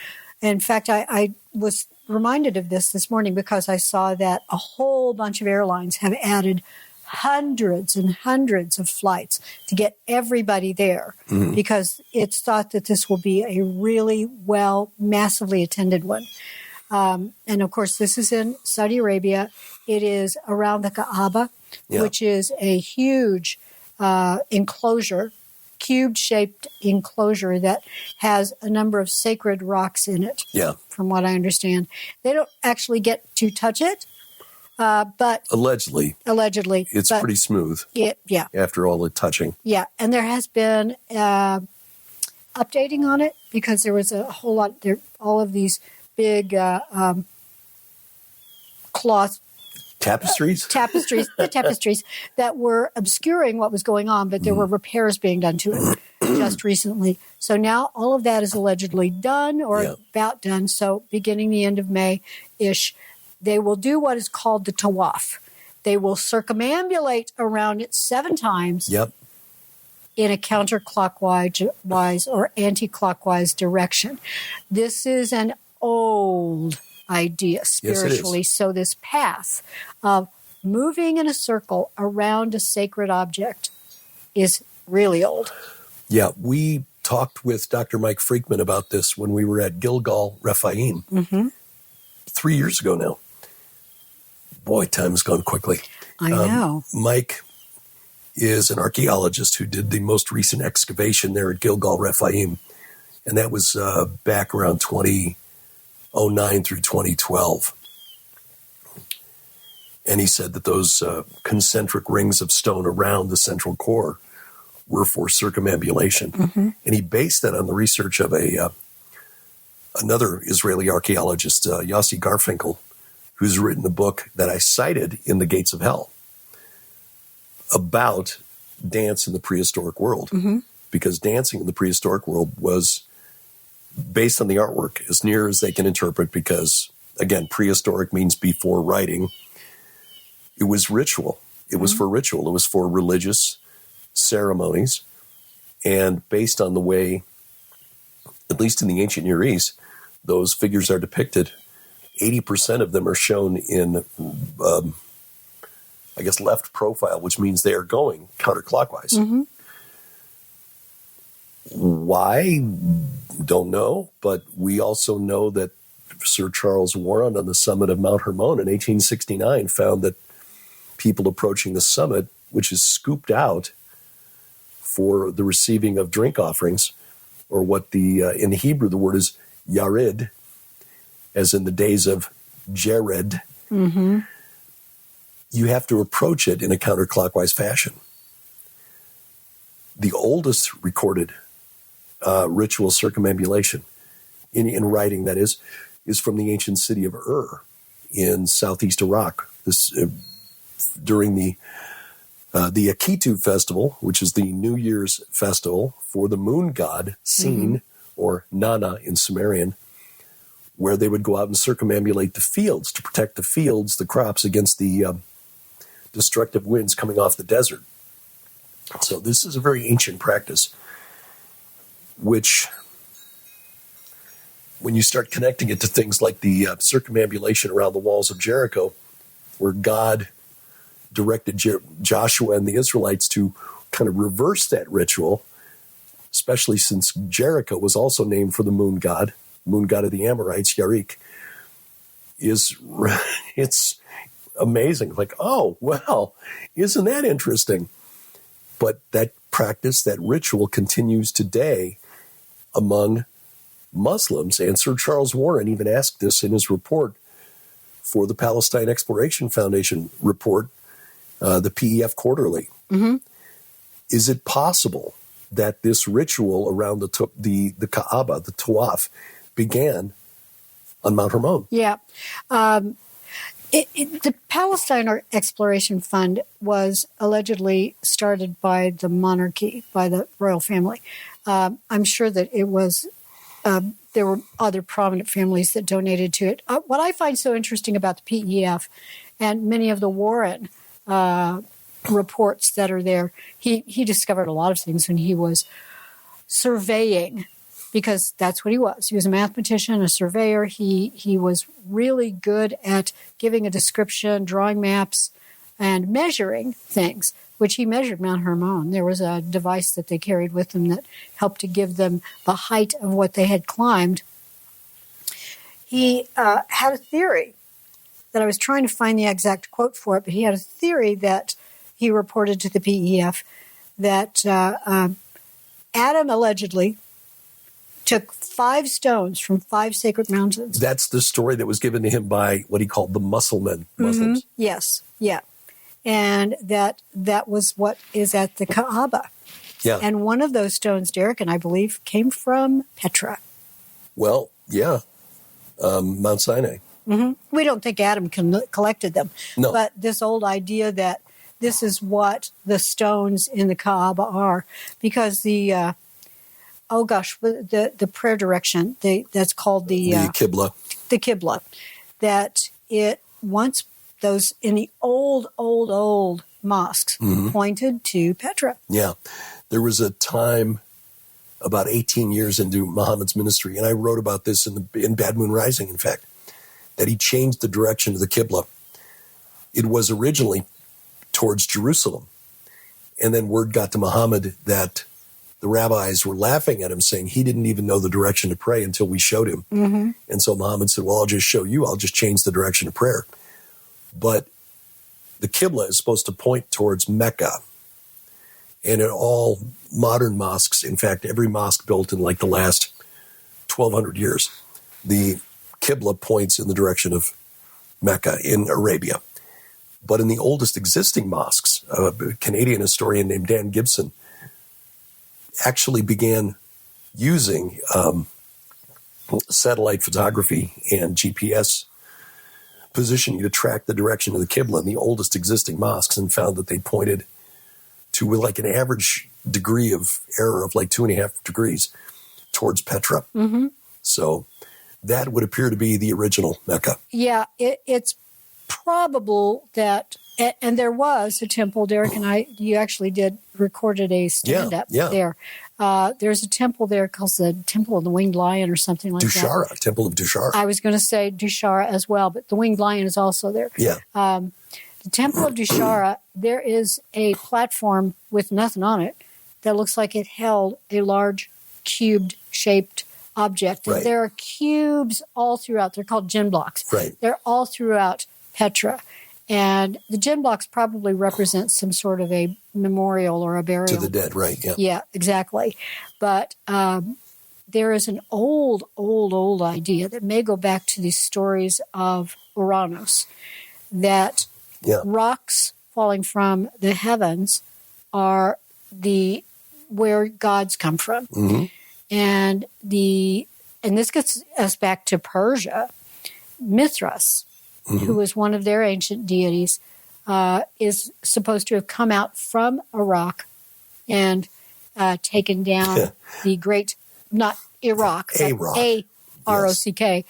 In fact, I was reminded of this morning because I saw that a whole bunch of airlines have added hundreds and hundreds of flights to get everybody there because it's thought that this will be a really massively attended one. And of course, this is in Saudi Arabia. It is around the Kaaba, which is a huge enclosure, cube-shaped enclosure that has a number of sacred rocks in it, from what I understand. They don't actually get to touch it, but... Allegedly. It's pretty smooth. After all the touching. Yeah, and there has been updating on it because there was a whole lot, all of these big cloth tapestries that were obscuring what was going on, but there were repairs being done to it just recently. So now all of that is allegedly done or about done. So beginning the end of May-ish, they will do what is called the Tawaf. They will circumambulate around it 7 times in a counterclockwise or anti-clockwise direction. This is an old idea spiritually. Yes, so this path of moving in a circle around a sacred object is really old. Yeah, we talked with Dr. Mike Freakman about this when we were at Gilgal Rephaim 3 years ago now. Boy, time has gone quickly. I know. Mike is an archaeologist who did the most recent excavation there at Gilgal Rephaim, and that was back around 2009 through 2012. And he said that those concentric rings of stone around the central core were for circumambulation. And he based that on the research of another Israeli archaeologist, Yossi Garfinkel, who's written a book that I cited in The Gates of Hell about dance in the prehistoric world. Because dancing in the prehistoric world was based on the artwork as near as they can interpret, because, again, prehistoric means before writing. It was ritual. It was for ritual. It was for religious ceremonies. And based on the way, at least in the ancient Near East, those figures are depicted, 80% of them are shown in, left profile, which means they are going counterclockwise. Why? Don't know. But we also know that Sir Charles Warren on the summit of Mount Hermon in 1869 found that people approaching the summit, which is scooped out for the receiving of drink offerings, or what in Hebrew the word is yared, as in the days of Jared, you have to approach it in a counterclockwise fashion. The oldest recorded ritual circumambulation in writing, that is from the ancient city of Ur in southeast Iraq. This during the Akitu festival, which is the New Year's festival for the moon god Sin, or Nana in Sumerian, where they would go out and circumambulate the fields to protect the fields, the crops, against the destructive winds coming off the desert. So this is a very ancient practice, which, when you start connecting it to things like the circumambulation around the walls of Jericho, where God directed Joshua and the Israelites to kind of reverse that ritual, especially since Jericho was also named for the moon god of the Amorites, Yarik, it's amazing. Like, oh, well, isn't that interesting? But that practice, that ritual, continues today among Muslims. And Sir Charles Warren even asked this in his report for the Palestine Exploration Foundation report, the PEF Quarterly. Is it possible that this ritual around the Kaaba, the Tawaf, began on Mount Hermon? Yeah. The Palestine Exploration Fund was allegedly started by the monarchy, by the royal family. I'm sure that it was there were other prominent families that donated to it. What I find so interesting about the PEF and many of the Warren reports that are there, he discovered a lot of things when he was surveying, because that's what he was. He was a mathematician, a surveyor. He was really good at giving a description, drawing maps, and measuring things, which he measured Mount Hermon. There was a device that they carried with them that helped to give them the height of what they had climbed. He had a theory that I was trying to find the exact quote for it, but he had a theory that he reported to the PEF that Adam allegedly took 5 stones from 5 sacred mountains. That's the story that was given to him by what he called the Muslims. Yes, yeah. And that was what is at the Kaaba. Yeah. And one of those stones, Derek, and I believe, came from Petra. Well, yeah. Mount Sinai. We don't think Adam collected them. No. But this old idea that this is what the stones in the Kaaba are, because the the prayer direction, that's called the Qibla. The Qibla, that it once those in the old mosques pointed to Petra. Yeah. There was a time about 18 years into Muhammad's ministry, and I wrote about this in Bad Moon Rising, in fact, that he changed the direction of the Qibla. It was originally towards Jerusalem. And then word got to Muhammad that the rabbis were laughing at him, saying he didn't even know the direction to pray until we showed him. And so Muhammad said, well, I'll just show you. I'll just change the direction of prayer. But the Qibla is supposed to point towards Mecca. And in all modern mosques, in fact, every mosque built in like the last 1,200 years, the Qibla points in the direction of Mecca in Arabia. But in the oldest existing mosques, a Canadian historian named Dan Gibson actually began using satellite photography and GPS positioning to track the direction of the Qibla in the oldest existing mosques, and found that they pointed to like an average degree of error of like 2.5 degrees towards Petra. So that would appear to be the original Mecca. Yeah, it's probable that, and there was a temple, Derek and you actually recorded a stand-up there. There's a temple there called the Temple of the Winged Lion or something like Dushara, that. Temple of Dushara. I was going to say Dushara as well, but the Winged Lion is also there. Yeah. The Temple of Dushara, there is a platform with nothing on it that looks like it held a large cubed-shaped object. And there are cubes all throughout. They're called gin blocks. Right. They're all throughout Petra. And the gin blocks probably represent some sort of a memorial or a burial. To the dead, right, yeah. Yeah, exactly. But there is an old idea that may go back to these stories of Uranus, that rocks falling from the heavens are where gods come from. And this gets us back to Persia. Mithras, who was one of their ancient deities, is supposed to have come out from a rock and taken down the great, not Iraq, but A-R-O-C-K,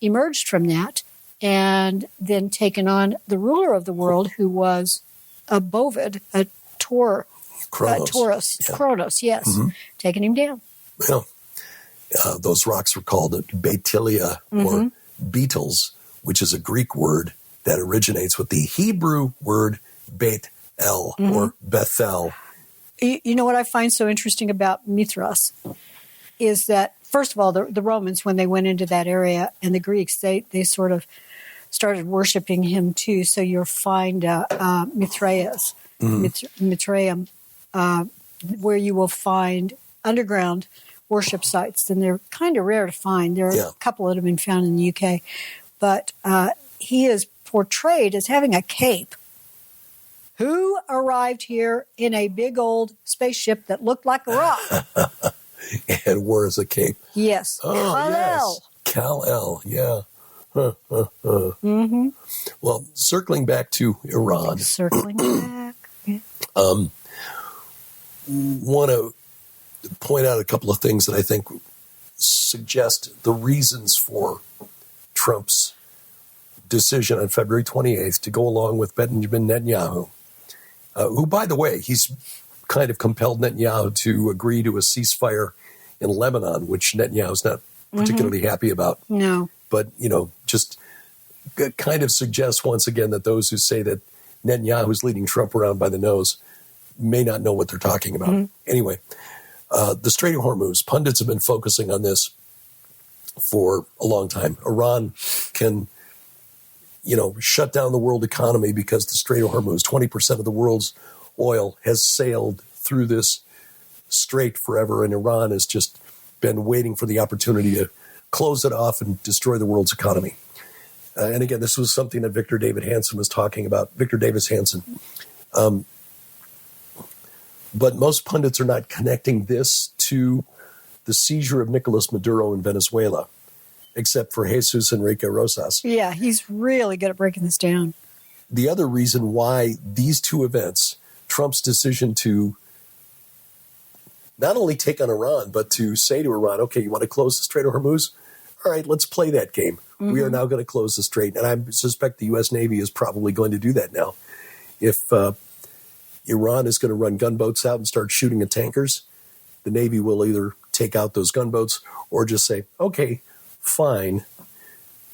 emerged from that, and then taken on the ruler of the world, who was a bovid, a Taurus, yes, taking him down. Well, those rocks were called Batilia or beetles, which is a Greek word that originates with the Hebrew word Beit El or Bethel. You know what I find so interesting about Mithras is that, first of all, the Romans, when they went into that area, and the Greeks, they sort of started worshiping him too. So you'll find Mithraeum, where you will find underground worship sites, and they're kind of rare to find. There are a couple that have been found in the UK, but he is portrayed as having a cape. Who arrived here in a big old spaceship that looked like a rock? And wore as a cape. Yes. Oh, Kal-El. Kal-El, yeah. Well, circling back to Iran. Circling back. Want to point out a couple of things that I think suggest the reasons for Trump's decision on February 28th to go along with Benjamin Netanyahu, who, by the way, he's kind of compelled Netanyahu to agree to a ceasefire in Lebanon, which Netanyahu's not particularly happy about. No. But, just kind of suggests once again that those who say that Netanyahu's leading Trump around by the nose may not know what they're talking about. Anyway, the Strait of Hormuz, pundits have been focusing on this for a long time. Iran can, shut down the world economy because the Strait of Hormuz, 20% of the world's oil has sailed through this strait forever, and Iran has just been waiting for the opportunity to close it off and destroy the world's economy. And again, this was something that Victor Davis Hanson was talking about, Victor Davis Hanson. But most pundits are not connecting this to the seizure of Nicolas Maduro in Venezuela, except for Jesus Enrique Rosas. Yeah, he's really good at breaking this down. The other reason why these two events, Trump's decision to not only take on Iran, but to say to Iran, okay, you want to close the Strait of Hormuz? All right, let's play that game. We are now going to close the strait. And I suspect the U.S. Navy is probably going to do that now. If Iran is going to run gunboats out and start shooting at tankers, the Navy will either take out those gunboats or just say, okay, fine,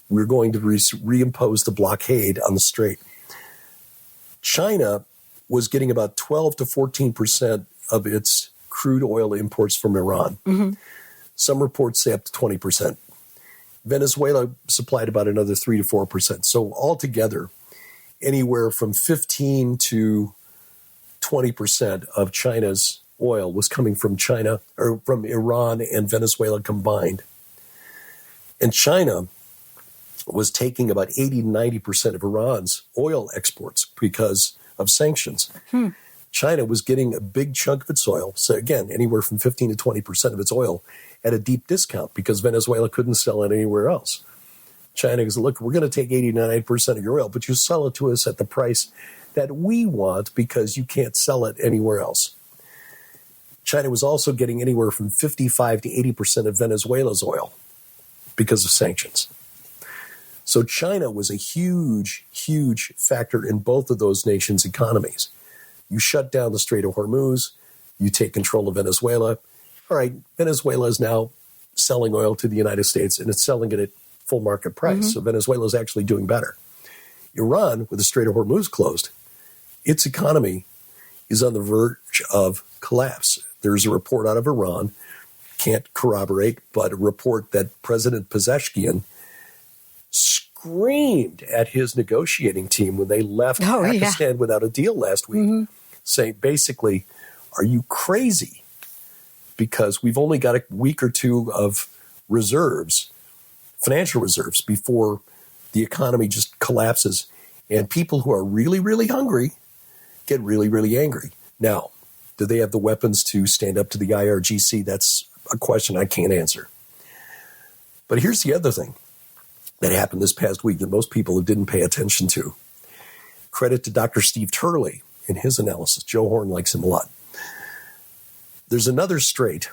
we're going to reimpose the blockade on the strait. China was getting about 12 to 14% of its crude oil imports from Iran. Some reports say up to 20%. Venezuela supplied about another 3 to 4%. So altogether, anywhere from 15 to 20% of China's oil was coming from China or from Iran and Venezuela combined. And China was taking about 80 to 90% of Iran's oil exports because of sanctions. China was getting a big chunk of its oil. So again, anywhere from 15 to 20% of its oil at a deep discount because Venezuela couldn't sell it anywhere else. China goes, look, we're going to take 80 to 90% of your oil, but you sell it to us at the price that we want because you can't sell it anywhere else. China was also getting anywhere from 55 to 80% of Venezuela's oil because of sanctions. So China was a huge, huge factor in both of those nations' economies. You shut down the Strait of Hormuz, you take control of Venezuela. All right, Venezuela is now selling oil to the United States, and it's selling it at full market price. So Venezuela is actually doing better. Iran, with the Strait of Hormuz closed, its economy is on the verge of collapse. There's a report out of Iran, can't corroborate, but a report that President Pezeshkian screamed at his negotiating team when they left Pakistan without a deal last week, saying basically, are you crazy? Because we've only got a week or two of reserves, financial reserves, before the economy just collapses. And people who are really, really hungry get really, really angry. Now, do they have the weapons to stand up to the IRGC? That's a question I can't answer. But here's the other thing that happened this past week that most people didn't pay attention to. Credit to Dr. Steve Turley in his analysis. Joe Horn likes him a lot. There's another strait.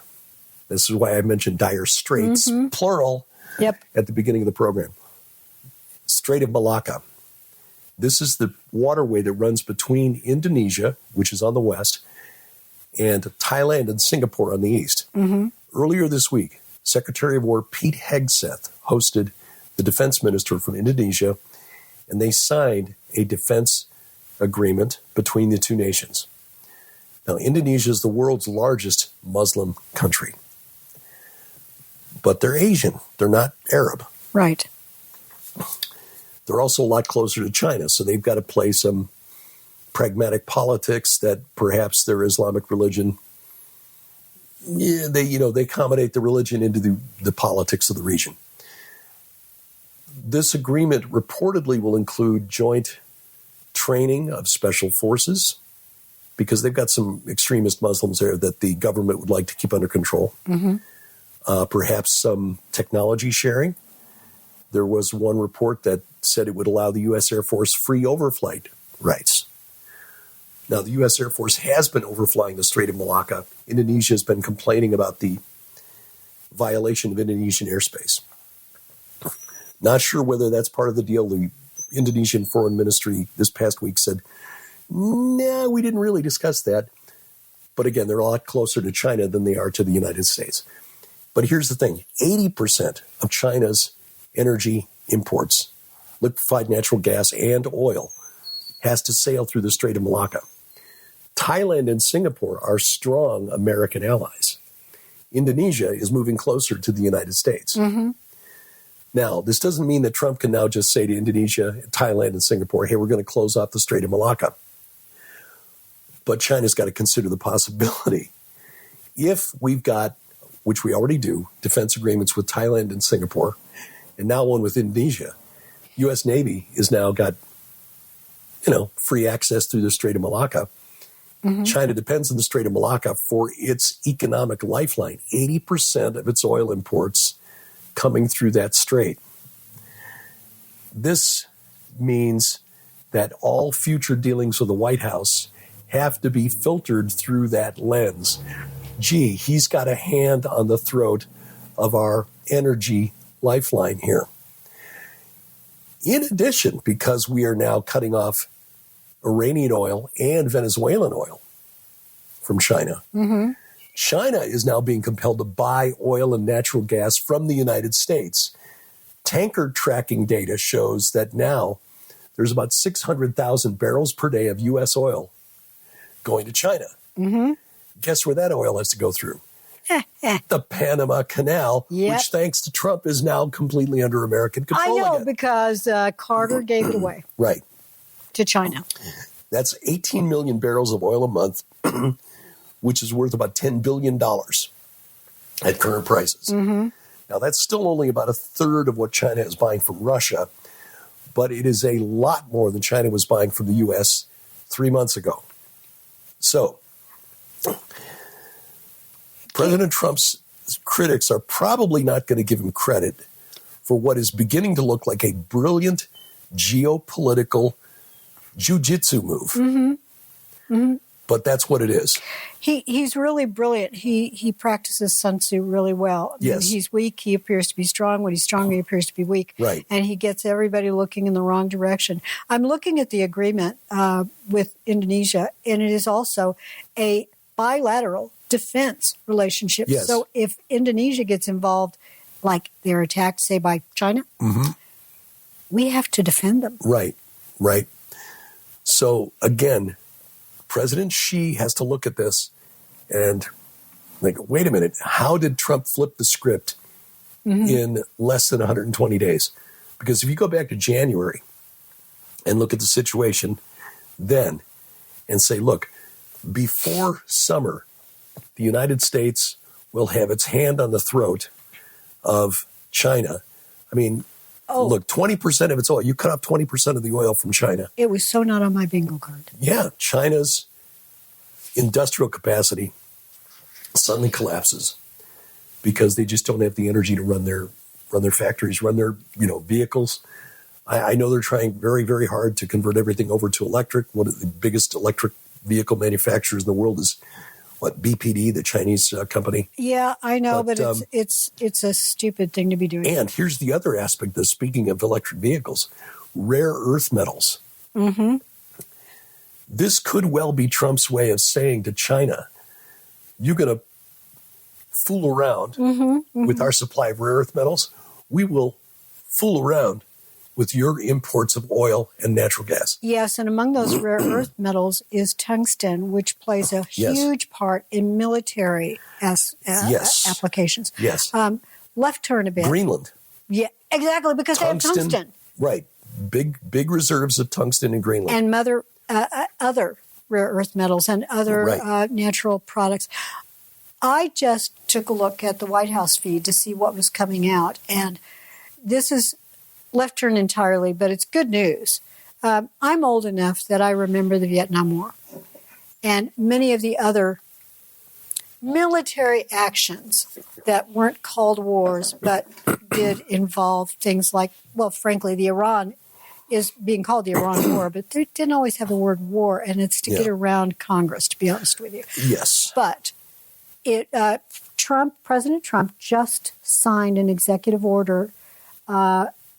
This is why I mentioned dire straits, plural, at the beginning of the program. Strait of Malacca. This is the waterway that runs between Indonesia, which is on the west, and Thailand and Singapore on the east. Earlier this week, Secretary of War Pete Hegseth hosted the defense minister from Indonesia, and they signed a defense agreement between the two nations. Now, Indonesia is the world's largest Muslim country, but they're Asian. They're not Arab. Right. They're also a lot closer to China, so they've got to play some pragmatic politics that perhaps their Islamic religion, they accommodate the religion into the politics of the region. This agreement reportedly will include joint training of special forces, because they've got some extremist Muslims there that the government would like to keep under control. Perhaps some technology sharing. There was one report that said it would allow the U.S. Air Force free overflight rights. Now, the U.S. Air Force has been overflying the Strait of Malacca. Indonesia has been complaining about the violation of Indonesian airspace. Not sure whether that's part of the deal. The Indonesian Foreign Ministry this past week said, no, we didn't really discuss that. But again, they're a lot closer to China than they are to the United States. But here's the thing. 80% of China's energy imports, liquefied natural gas and oil, has to sail through the Strait of Malacca. Thailand and Singapore are strong American allies. Indonesia is moving closer to the United States. Mm-hmm. Now, this doesn't mean that Trump can now just say to Indonesia, Thailand, and Singapore, hey, we're going to close off the Strait of Malacca. But China's got to consider the possibility. If we've got, which we already do, defense agreements with Thailand and Singapore, and now one with Indonesia, U.S. Navy has now got, free access through the Strait of Malacca. Mm-hmm. China depends on the Strait of Malacca for its economic lifeline. 80% of its oil imports coming through that strait. This means that all future dealings with the White House have to be filtered through that lens. Gee, he's got a hand on the throat of our energy lifeline here. In addition, because we are now cutting off Iranian oil and Venezuelan oil from China, mm-hmm. China is now being compelled to buy oil and natural gas from the United States. Tanker tracking data shows that now there's about 600,000 barrels per day of U.S. oil going to China. Mm-hmm. Guess where that oil has to go through? The Panama Canal, yep. Which thanks to Trump is now completely under American control. I know, because Carter gave it away. Right. To China. That's 18 million barrels of oil a month, which is worth about $10 billion at current prices. Mm-hmm. Now, that's still only about a third of what China is buying from Russia, but it is a lot more than China was buying from the U.S. 3 months ago. So, President Trump's critics are probably not going to give him credit for what is beginning to look like a brilliant geopolitical jiu-jitsu move. Mm-hmm. Mm-hmm. But that's what it is. He's really brilliant. He practices Sun Tzu really well. Yes. When he's weak, he appears to be strong. When he's strong, he appears to be weak. Right. And he gets everybody looking in the wrong direction. I'm looking at the agreement with Indonesia, and it is also a bilateral defense relationship. Yes. So if Indonesia gets involved, like they're attacked, say, by China, mm-hmm. we have to defend them. Right, right. So, again, President Xi has to look at this and think, wait a minute, how did Trump flip the script mm-hmm. in less than 120 days? Because if you go back to January and look at the situation then and say, look, before summer, the United States will have its hand on the throat of China. I mean, look, 20% of its oil, you cut off 20% of the oil from China. It was so not on my bingo card. Yeah, China's industrial capacity suddenly collapses because they just don't have the energy to run their factories, run their vehicles. I know they're trying very, very hard to convert everything over to electric. One of the biggest electric vehicle manufacturers in the world is BPD, the Chinese company. Yeah, I know, but it's a stupid thing to be doing. And here's the other aspect of speaking of electric vehicles, rare earth metals. Mm-hmm. This could well be Trump's way of saying to China, you're going to fool around mm-hmm, mm-hmm. with our supply of rare earth metals. We will fool around with your imports of oil and natural gas. Yes, and among those rare earth metals is tungsten, which plays a huge part in military applications. Yes. Left turn a bit. Greenland. Yeah, exactly, because tungsten, they have tungsten. Right. Big reserves of tungsten in Greenland. And other rare earth metals and other natural products. I just took a look at the White House feed to see what was coming out, and this is left turn entirely, but it's good news. I'm old enough that I remember the Vietnam War and many of the other military actions that weren't called wars but did involve things like, well, frankly, the Iran is being called the Iran War, but they didn't always have the word war, and it's to get around Congress, to be honest with you. Yes. But President Trump just signed an executive order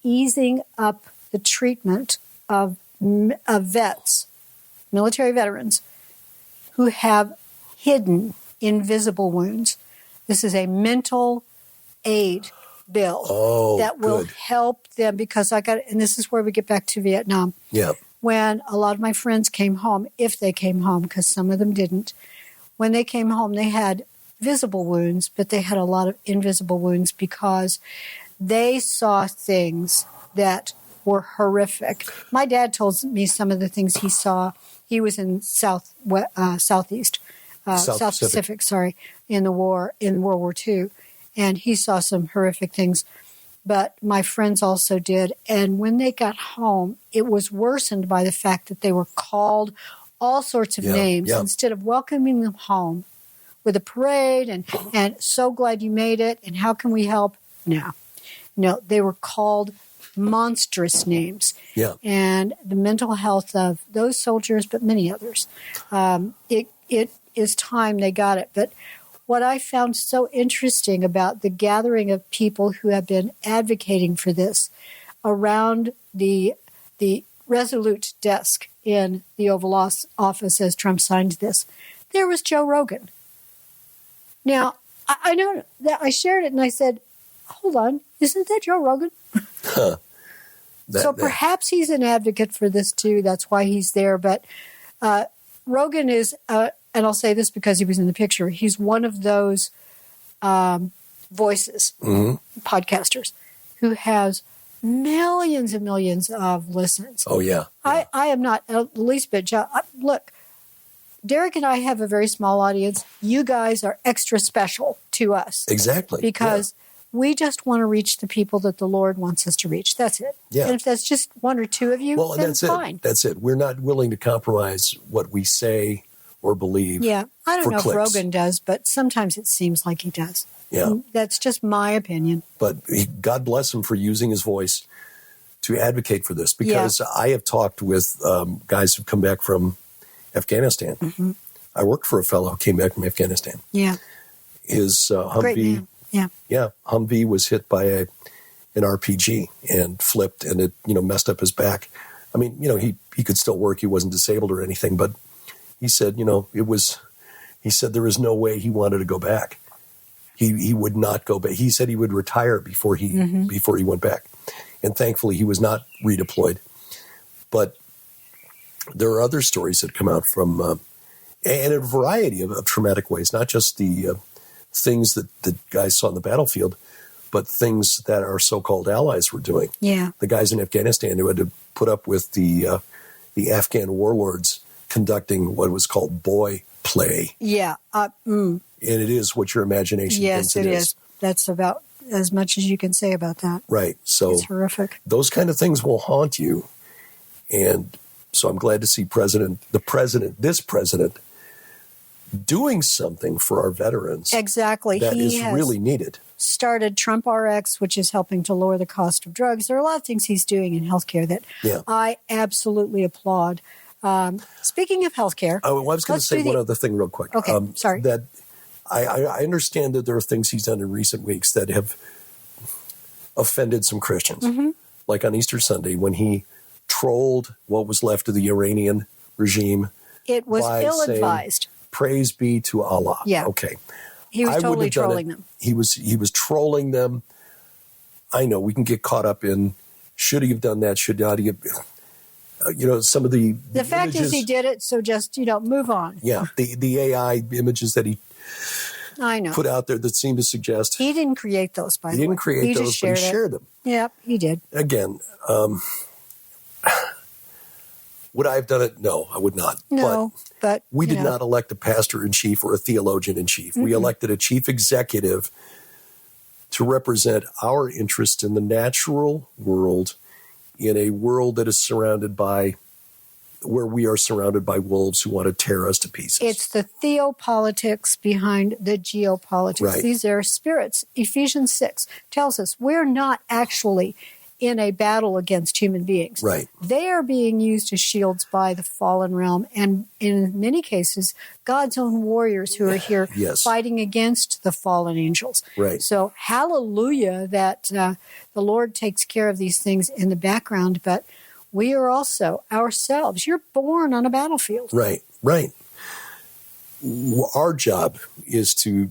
easing up the treatment of vets, military veterans, who have hidden invisible wounds. This is a mental aid bill that will help them, because and this is where we get back to Vietnam. Yeah. When a lot of my friends came home, if they came home, because some of them didn't, when they came home, they had visible wounds, but they had a lot of invisible wounds because they saw things that were horrific. My dad told me some of the things he saw. He was in South Pacific, in the war, in World War II, and he saw some horrific things. But my friends also did. And when they got home, it was worsened by the fact that they were called all sorts of names instead of welcoming them home with a parade and so glad you made it and how can we help? No, they were called monstrous names. Yeah. And the mental health of those soldiers, but many others, it is time they got it. But what I found so interesting about the gathering of people who have been advocating for this around the Resolute desk in the Oval Office as Trump signed this, there was Joe Rogan. Now, I know that I shared it and I said, hold on, isn't that Joe Rogan? Perhaps he's an advocate for this too. That's why he's there. But Rogan is, and I'll say this because he was in the picture, he's one of those voices, podcasters, who has millions and millions of listens. Oh, yeah. I am not the least bit. Look, Derek and I have a very small audience. You guys are extra special to us. Exactly. Because we just want to reach the people that the Lord wants us to reach. That's it. Yeah. And if that's just one or two of you, then that's fine. That's it. We're not willing to compromise what we say or believe. Yeah. I don't know clicks. if Rogan does, but sometimes it seems like he does. Yeah. And that's just my opinion. But God bless him for using his voice to advocate for this, because I have talked with guys who've come back from Afghanistan. Mm-hmm. I worked for a fellow who came back from Afghanistan. Yeah. His Humvee. Yeah. Humvee was hit by an RPG and flipped, and it, messed up his back. I mean, he could still work. He wasn't disabled or anything, but he said, he said there was no way he wanted to go back. He would not go back. He said he would retire before he went back. And thankfully he was not redeployed. But there are other stories that come out from, and a variety of traumatic ways, not just the things that the guys saw on the battlefield, but things that our so-called allies were doing. Yeah. The guys in Afghanistan who had to put up with the Afghan warlords conducting what was called boy play. Yeah. And it is what your imagination thinks it is. Yes, it is. That's about as much as you can say about that. Right. So it's horrific. Those kind of things will haunt you. And so I'm glad to see this president doing something for our veterans. Exactly. That is really needed. Started Trump RX, which is helping to lower the cost of drugs. There are a lot of things he's doing in healthcare that I absolutely applaud. Speaking of healthcare, I was going to say one other thing real quick. Okay, sorry. That I understand that there are things he's done in recent weeks that have offended some Christians. Mm-hmm. Like on Easter Sunday when he trolled what was left of the Iranian regime. It was ill-advised. Praise be to Allah. Yeah. Okay. He was totally trolling them. He was trolling them. I know we can get caught up in should he have done that? Should not he have? Some of the fact images, is he did it. So just move on. Yeah. The AI images that he put out there that seem to suggest he didn't create those. By the way, he didn't create those, but he shared them. Yep, he did. Again. Would I have done it? No, I would not. No, but we did not elect a pastor in chief or a theologian in chief. Mm-hmm. We elected a chief executive to represent our interest in the natural world, in a world that is where we are surrounded by wolves who want to tear us to pieces. It's the theopolitics behind the geopolitics. Right. These are spirits. Ephesians 6 tells us we're not actually in a battle against human beings. Right. They are being used as shields by the fallen realm, and in many cases, God's own warriors who are here Yes. fighting against the fallen angels. Right. So hallelujah that the Lord takes care of these things in the background, but we are also ourselves. You're born on a battlefield. Right, right. Our job is to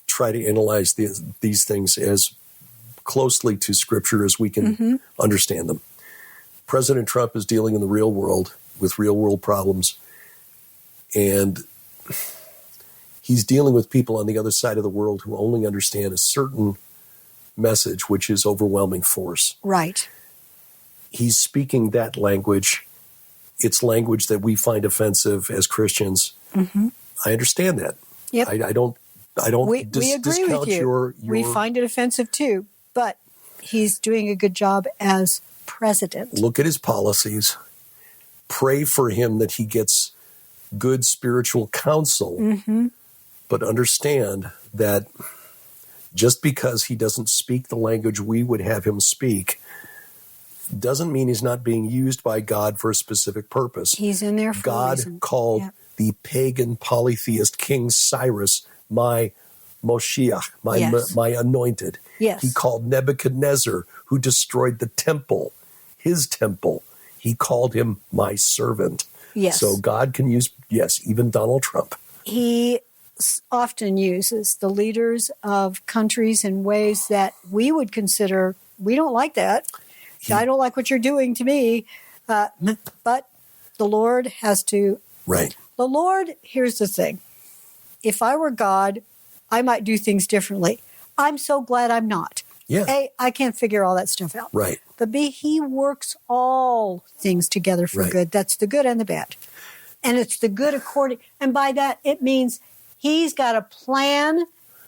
try to analyze these things as closely to Scripture as we can understand them. President Trump is dealing in the real world with real world problems, and he's dealing with people on the other side of the world who only understand a certain message, which is overwhelming force. Right. He's speaking that language. It's language that we find offensive as Christians. I understand that. Yep. I don't We agree discount with you. your We find it offensive too, but he's doing a good job as president. look at his policies. Pray for him that he gets good spiritual counsel, but understand that just because he doesn't speak the language we would have him speak doesn't mean he's not being used by God for a specific purpose. He's in there for a God reason. called Yeah. the pagan polytheist King Cyrus my Moshiach, Yes. my anointed. Yes. He called Nebuchadnezzar, who destroyed the temple, his temple. He called him my servant. Yes. So God can use, even Donald Trump. He often uses the leaders of countries in ways that we would consider, we don't like that. I don't like what you're doing to me. But the Lord has to. Right. The Lord, here's the thing. If I were God, I might do things differently. I'm so glad I'm not. Yeah. A, I can't figure all that stuff out. Right. But B, he works all things together for Right. good. That's the good and the bad. And it's the good according, and by that, it means he's got a plan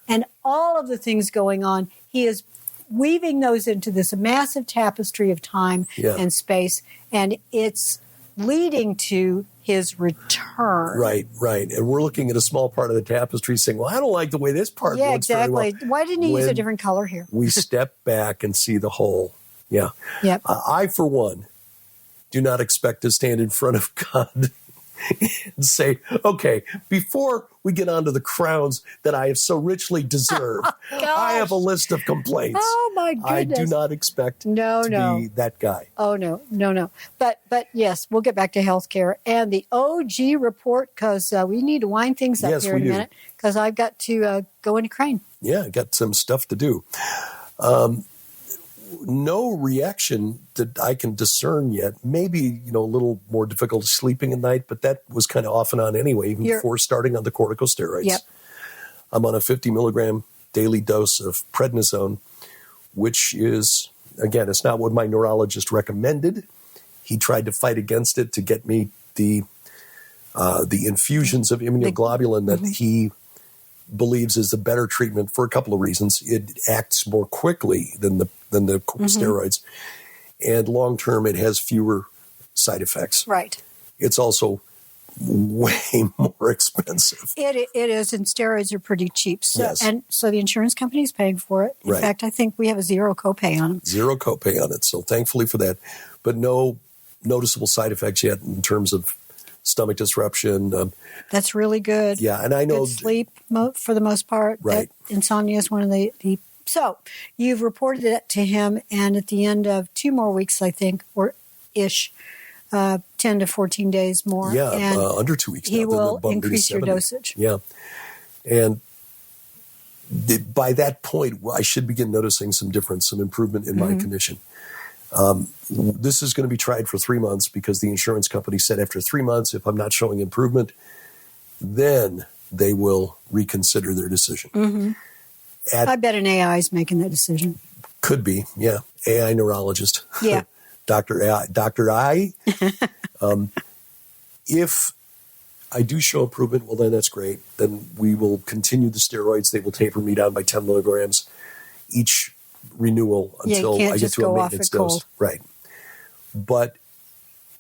and all of the things going on. He is weaving those into this massive tapestry of time and space, and it's leading to his return. Right, right. And we're looking at a small part of the tapestry saying, well, I don't like the way this part Yeah, looks very well. exactly. Why didn't he use a different color here? We step back and see the whole. Yeah. Yep. I, for one, do not expect to stand in front of God and say, okay, before we get on to the crowns that I have so richly deserved, I have a list of complaints. Oh, my goodness. I do not expect to be that guy. Oh, no. But yes, we'll get back to healthcare and the OG report because we need to wind things up here in a minute because I've got to go into Crane. Yeah, I got some stuff to do. No reaction that I can discern yet. Maybe, a little more difficult sleeping at night, but that was kind of off and on anyway, even before starting on the corticosteroids. Yep. I'm on a 50 milligram daily dose of prednisone, which is, again, it's not what my neurologist recommended. He tried to fight against it to get me the infusions of immunoglobulin that he believes is the better treatment for a couple of reasons. It acts more quickly than the steroids, and long term it has fewer side effects. Right. It's also way more expensive. It is, and steroids are pretty cheap. So, Yes. And so the insurance company is paying for it. In fact, I think we have a zero copay on them. Zero copay on it, so thankfully for that. But no noticeable side effects yet in terms of stomach disruption. That's really good. Yeah, and I know good sleep for the most part. Right. Insomnia is one of the. So you've reported it to him, and at the end of 2 more weeks, I think, or ish, 10 to 14 days more. Yeah, and under 2 weeks. He now, then will bumped to increase your 70. dosage. Yeah, and by that point, I should begin noticing some difference, some improvement in my condition. This is going to be tried for 3 months because the insurance company said after 3 months, if I'm not showing improvement, then they will reconsider their decision. I bet an AI is making that decision. Could be, yeah. AI neurologist. Yeah. Dr. I. If I do show improvement, well, then that's great. Then we will continue the steroids. They will taper me down by 10 milligrams each renewal until I get to a maintenance dose. Right. But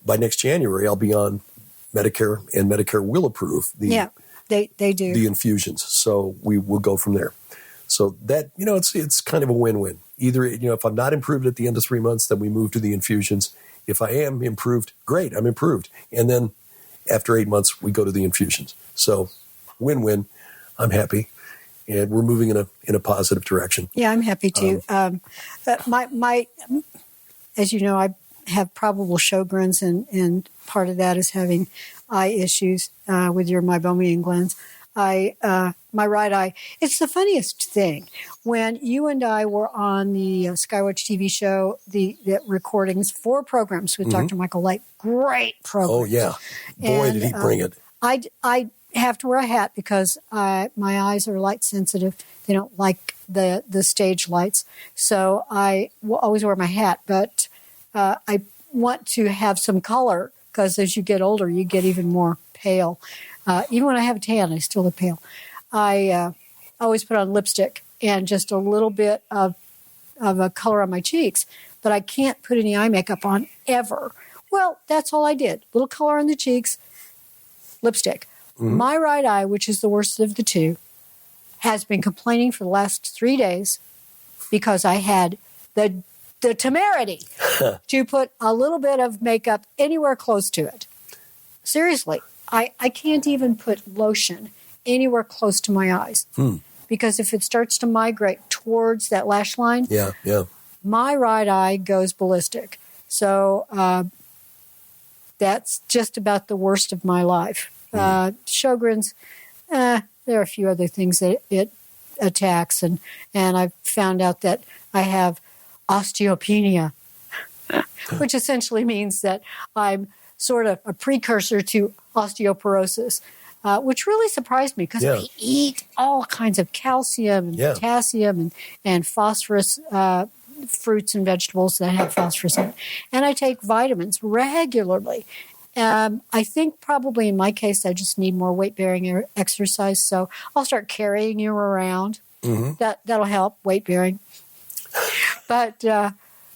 by next January, I'll be on Medicare, and Medicare will approve they do. the infusions. So we will go from there. So that, it's kind of a win-win. Either, if I'm not improved at the end of 3 months, then we move to the infusions. If I am improved, great, I'm improved. And then after 8 months, we go to the infusions. So win-win. I'm happy. And we're moving in a positive direction. Yeah, I'm happy too. My as you know, I have probable Sjogren's, and part of that is having eye issues with your meibomian glands. My right eye. It's the funniest thing. When you and I were on the Skywatch TV show, the recordings, 4 programs with Dr. Michael Light, great programs. Oh yeah, boy, did he bring it! I have to wear a hat because my eyes are light sensitive. They don't like the stage lights, so I will always wear my hat. But I want to have some color because as you get older, you get even more pale. Even when I have a tan, I still look pale. I always put on lipstick and just a little bit of a color on my cheeks, but I can't put any eye makeup on ever. Well, that's all I did. Little color on the cheeks, lipstick. My right eye, which is the worst of the two, has been complaining for the last 3 days because I had the temerity to put a little bit of makeup anywhere close to it. Seriously, I can't even put lotion anywhere close to my eyes because if it starts to migrate towards that lash line, my right eye goes ballistic. So that's just about the worst of my life. Sjogren's, there are a few other things that it attacks, and I've found out that I have osteopenia, which essentially means that I'm sort of a precursor to osteoporosis, which really surprised me because I eat all kinds of calcium and potassium and phosphorus, fruits and vegetables that have phosphorus in it. And I take vitamins regularly. I think probably in my case, I just need more weight-bearing exercise. So I'll start carrying you around. That'll help, weight-bearing. But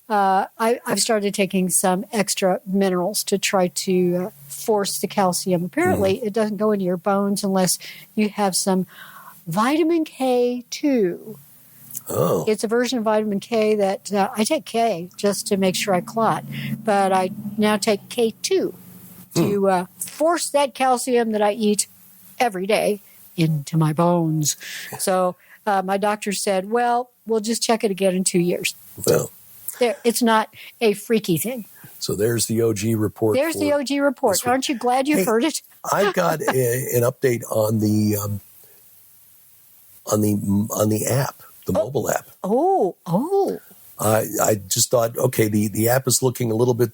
I've started taking some extra minerals to try to force the calcium. Apparently, it doesn't go into your bones unless you have some vitamin K2. Oh. It's a version of vitamin K that I take K just to make sure I clot. But I now take K2 to force that calcium that I eat every day into my bones. So my doctor said, well, we'll just check it again in 2 years. Well, it's not a freaky thing. So there's the OG report. There's the OG report. Aren't you glad you heard it? I've got an update on the app, the mobile app. Oh. I just thought, okay, the app is looking a little bit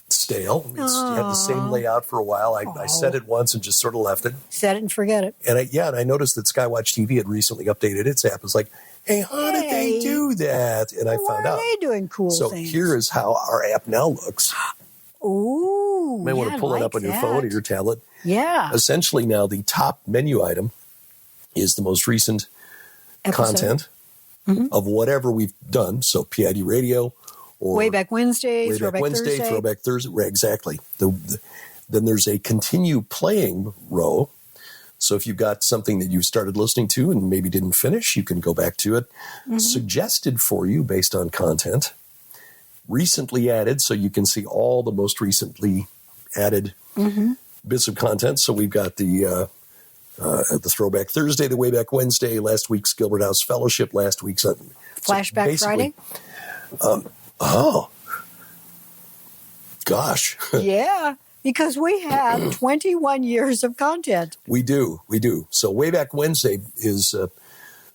stale. You have the same layout for a while. I said it once and just sort of left it. Set it and forget it. And I noticed that Skywatch TV had recently updated its app. It's like, hey, how did they do that? And I found out. Why are they doing cool things? So here is how our app now looks. Ooh. You may want to pull it up on your phone or your tablet. Yeah. Essentially now the top menu item is the most recent content of whatever we've done. So PID Radio or Way Back Wednesday, Throwback Thursday. Throwback Thursday. Right, exactly. Then there's a continue playing row. So if you've got something that you started listening to and maybe didn't finish, you can go back to it. Suggested for you based on content. Recently added, so you can see all the most recently added bits of content. So we've got the Throwback Thursday, the Way Back Wednesday, last week's Gilbert House Fellowship, last week's Flashback Friday. Oh, gosh. Yeah, because we have 21 years of content. We do. So Way Back Wednesday is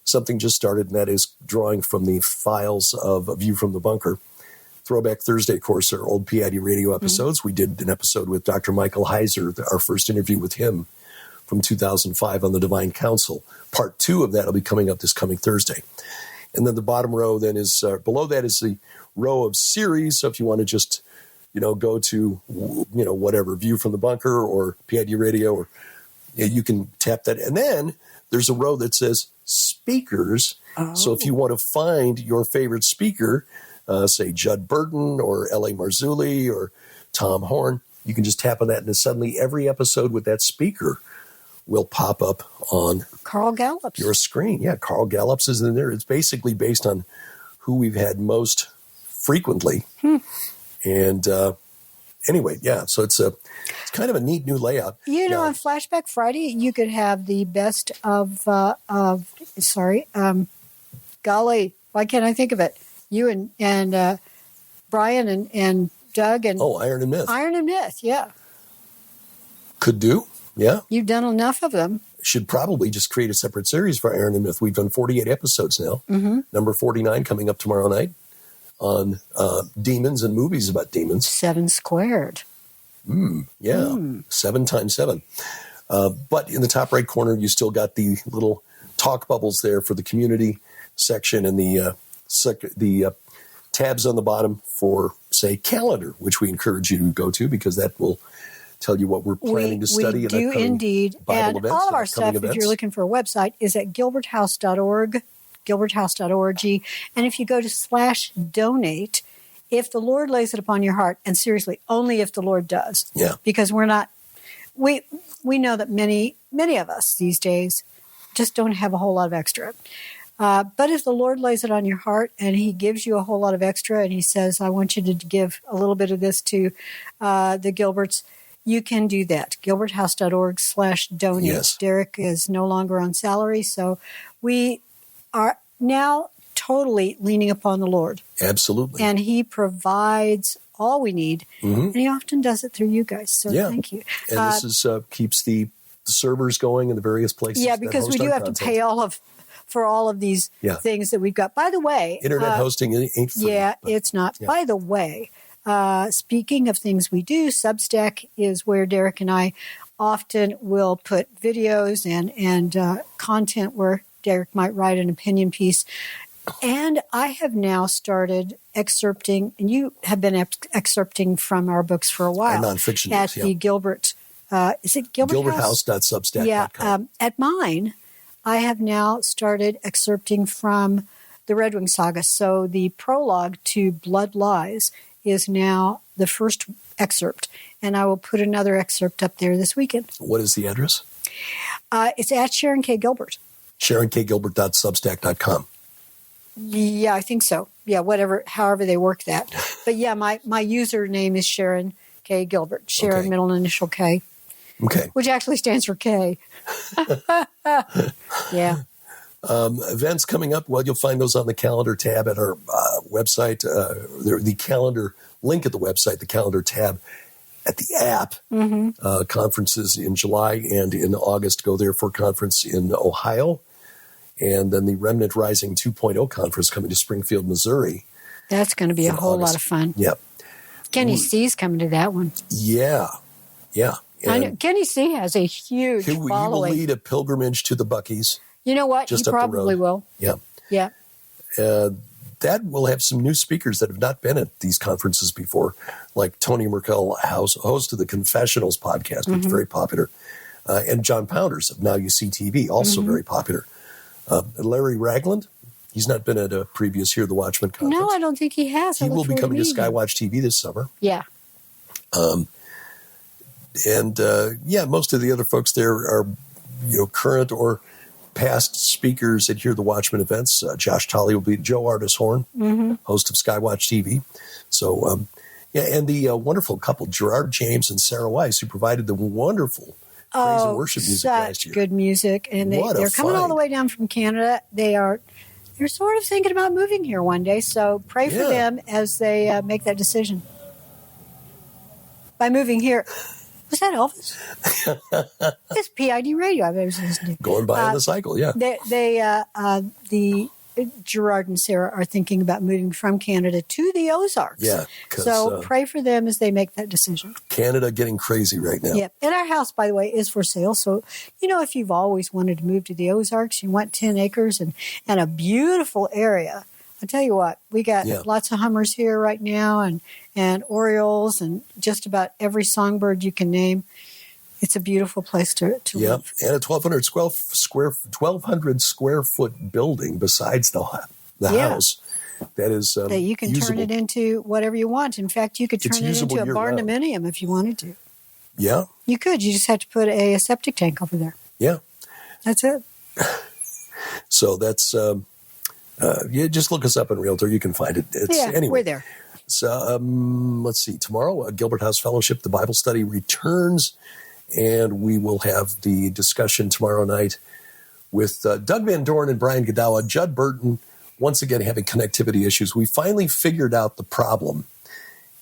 something just started, and that is drawing from the files of A View from the Bunker. Throwback Thursday, of course, are old PID radio episodes. We did an episode with Dr. Michael Heiser, our first interview with him from 2005 on the Divine Council. Part 2 of that will be coming up this coming Thursday. And then the bottom row then is, below that is the row of series. So if you want to just, go to, whatever, View from the Bunker or PID Radio, or you can tap that. And then there's a row that says speakers. Oh. So if you want to find your favorite speaker, say Judd Burton or L.A. Marzulli or Tom Horn, you can just tap on that, and suddenly every episode with that speaker will pop up on Carl Gallup's. your screen. Yeah, Carl Gallup's is in there. It's basically based on who we've had most frequently. And anyway, yeah, so it's kind of a neat new layout. You know, Now, on Flashback Friday, you could have the best of golly, why can't I think of it? You and Brian and Doug and Iron and Myth. Iron and Myth, yeah. Could do, yeah. You've done enough of them. Should probably just create a separate series for Iron and Myth. We've done 48 episodes now. Number 49 coming up tomorrow night on demons and movies about demons. 7 squared. 7 times 7. But in the top right corner, you still got the little talk bubbles there for the community section and the tabs on the bottom for, say, calendar, which we encourage you to go to because that will tell you what we're planning to study. We do indeed. Bible and events, all of our stuff, events. if you're looking for a website, is at gilberthouse.org, gilberthouse.org. And if you go to /donate, if the Lord lays it upon your heart, and seriously, only if the Lord does. Yeah. Because we know that many of us these days just don't have a whole lot of extra. But if the Lord lays it on your heart and he gives you a whole lot of extra and he says, I want you to give a little bit of this to the Gilberts, you can do that. gilberthouse.org/donate. Yes. Derek is no longer on salary, so we are now totally leaning upon the Lord. Absolutely. And he provides all we need, and he often does it through you guys. So thank you. And this is keeps the servers going in the various places. Yeah, that because we host do our have content. to pay for all of these things that we've got. By the way, Internet hosting ain't free. Yeah, but- it's not. Yeah. By the way, speaking of things we do, Substack is where Derek and I often will put videos and content where Derek might write an opinion piece. And I have now started excerpting, and you have been excerpting from our books for a while. Our nonfiction at books, the Gilbert. Is it Gilbert House? Gilberthouse.substack.com. Yeah. At mine, I have now started excerpting from the Red Wing Saga. So the prologue to Blood Lies is now the first excerpt, and I will put another excerpt up there this weekend. What is the address? It's at Sharon K. Gilbert. SharonKGilbert.substack.com. Yeah, I think so. Yeah, however they work that. But yeah, my username is Sharon K. Gilbert. Sharon, middle initial K. Okay. Which actually stands for K. Yeah. Events coming up, well, you'll find those on the calendar tab at our website. The calendar link at the website, the calendar tab at the app. Conferences in July and in August. Go there for a conference in Ohio. And then the Remnant Rising 2.0 conference coming to Springfield, Missouri. That's going to be a whole lot of fun. Yep. Kenny C's coming to that one. Yeah. Yeah. I know Kenny C has a huge he will following. lead a pilgrimage to the Buc-ee's. You know what? Just he up the probably road. will. Yeah. Yeah. That will have some new speakers that have not been at these conferences before, like Tony Merkel, host of the Confessionals podcast, which is very popular, and John Pounders of Now You See TV, also very popular. Larry Ragland, he's not been at a previous Hear the Watchman conference. No, I don't think he has. He will be coming to Skywatch TV this summer. Yeah. Most of the other folks there are, current or past speakers at Hear the Watchman events. Josh Tolley will be Joe Artis Horn, host of Skywatch TV. So, and the wonderful couple, Gerard James and Sarah Weiss, who provided the wonderful praise and worship music last year. Good music. And they're coming all the way down from Canada. They're sort of thinking about moving here one day. So pray for them as they make that decision. By moving here. Was that Elvis? It's PID radio. I was listening to. Going by on the cycle, yeah. The Gerard and Sarah are thinking about moving from Canada to the Ozarks. Yeah. So pray for them as they make that decision. Canada getting crazy right now. Yep. And our house, by the way, is for sale. So, if you've always wanted to move to the Ozarks, you want 10 acres and a beautiful area. I'll tell you what, we got lots of Hummers here right now and Orioles and just about every songbird you can name. It's a beautiful place to live. And a 1,200 square foot building besides the house that is that you can usable. turn it into whatever you want. In fact, you could turn it into a barn-dominium if you wanted to. Yeah. You could. You just have to put a septic tank over there. Yeah. That's it. So that's, just look us up in Realtor. You can find it. Anyway. We're there. So let's see. Tomorrow, Gilbert House Fellowship, the Bible study returns, and we will have the discussion tomorrow night with Doug Van Dorn and Brian Godawa. Judd Burton, once again, having connectivity issues. We finally figured out the problem.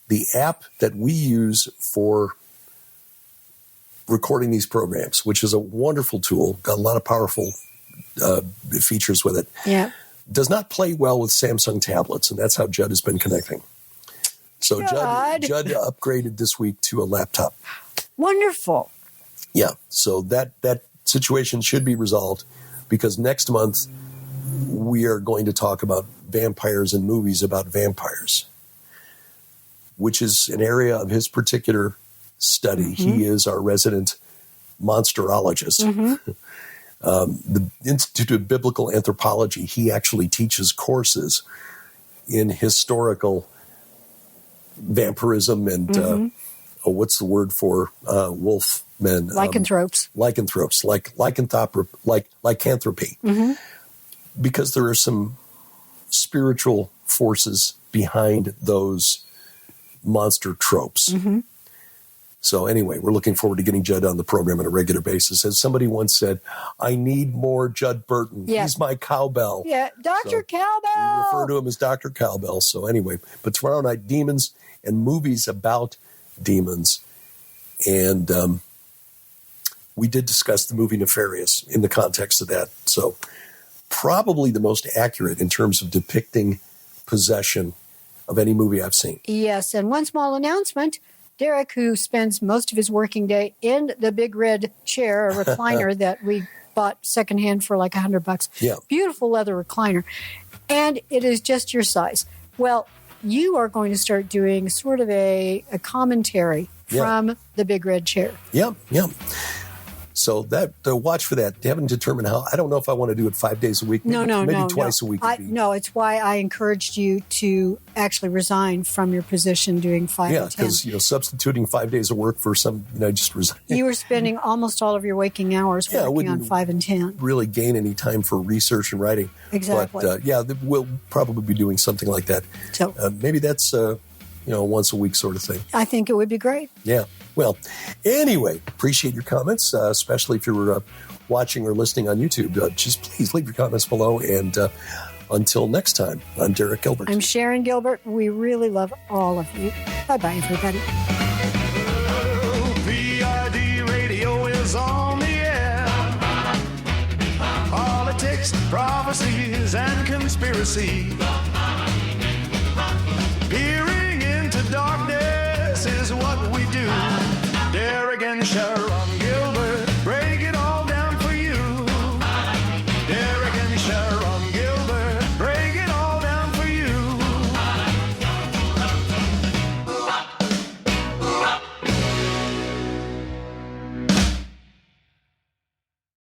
The app that we use for recording these programs, which is a wonderful tool, got a lot of powerful features with it, does not play well with Samsung tablets, and that's how Judd has been connecting. So Judd upgraded this week to a laptop. Wonderful. Yeah, so that situation should be resolved, because next month we are going to talk about vampires and movies about vampires, which is an area of his particular study. He is our resident monsterologist. The Institute of Biblical Anthropology, he actually teaches courses in historical vampirism and what's the word for wolf men? Lycanthropes. Lycanthropy. Because there are some spiritual forces behind those monster tropes. So anyway, we're looking forward to getting Judd on the program on a regular basis. As somebody once said, I need more Judd Burton. Yeah. He's my cowbell. Yeah, Dr. Cowbell. We refer to him as Dr. Cowbell. So anyway, but tomorrow night, demons and movies about demons. And we did discuss the movie Nefarious in the context of that. So probably the most accurate in terms of depicting possession of any movie I've seen. Yes, and one small announcement. Derek, who spends most of his working day in the big red chair, a recliner that we bought secondhand for like $100. Yeah. Beautiful leather recliner. And it is just your size. Well, you are going to start doing sort of a commentary from the big red chair. Yeah. So that watch for that. They haven't determined how. I don't know if I want to do it 5 days a week. Maybe twice a week. No, it's why I encouraged you to actually resign from your position doing 5 and 10. Yeah, because substituting 5 days of work for some, just resign. You were spending almost all of your waking hours working on 5 and 10. Really gain any time for research and writing. Exactly. But we'll probably be doing something like that. So maybe that's once a week sort of thing. I think it would be great. Yeah. Well, anyway, appreciate your comments, especially if you're watching or listening on YouTube. Just please leave your comments below. And until next time, I'm Derek Gilbert. I'm Sharon Gilbert. We really love all of you. Bye-bye, everybody. PID radio is on the air. Politics, prophecies, and conspiracy. Peering into darkness is what we do. Derek and Sharon.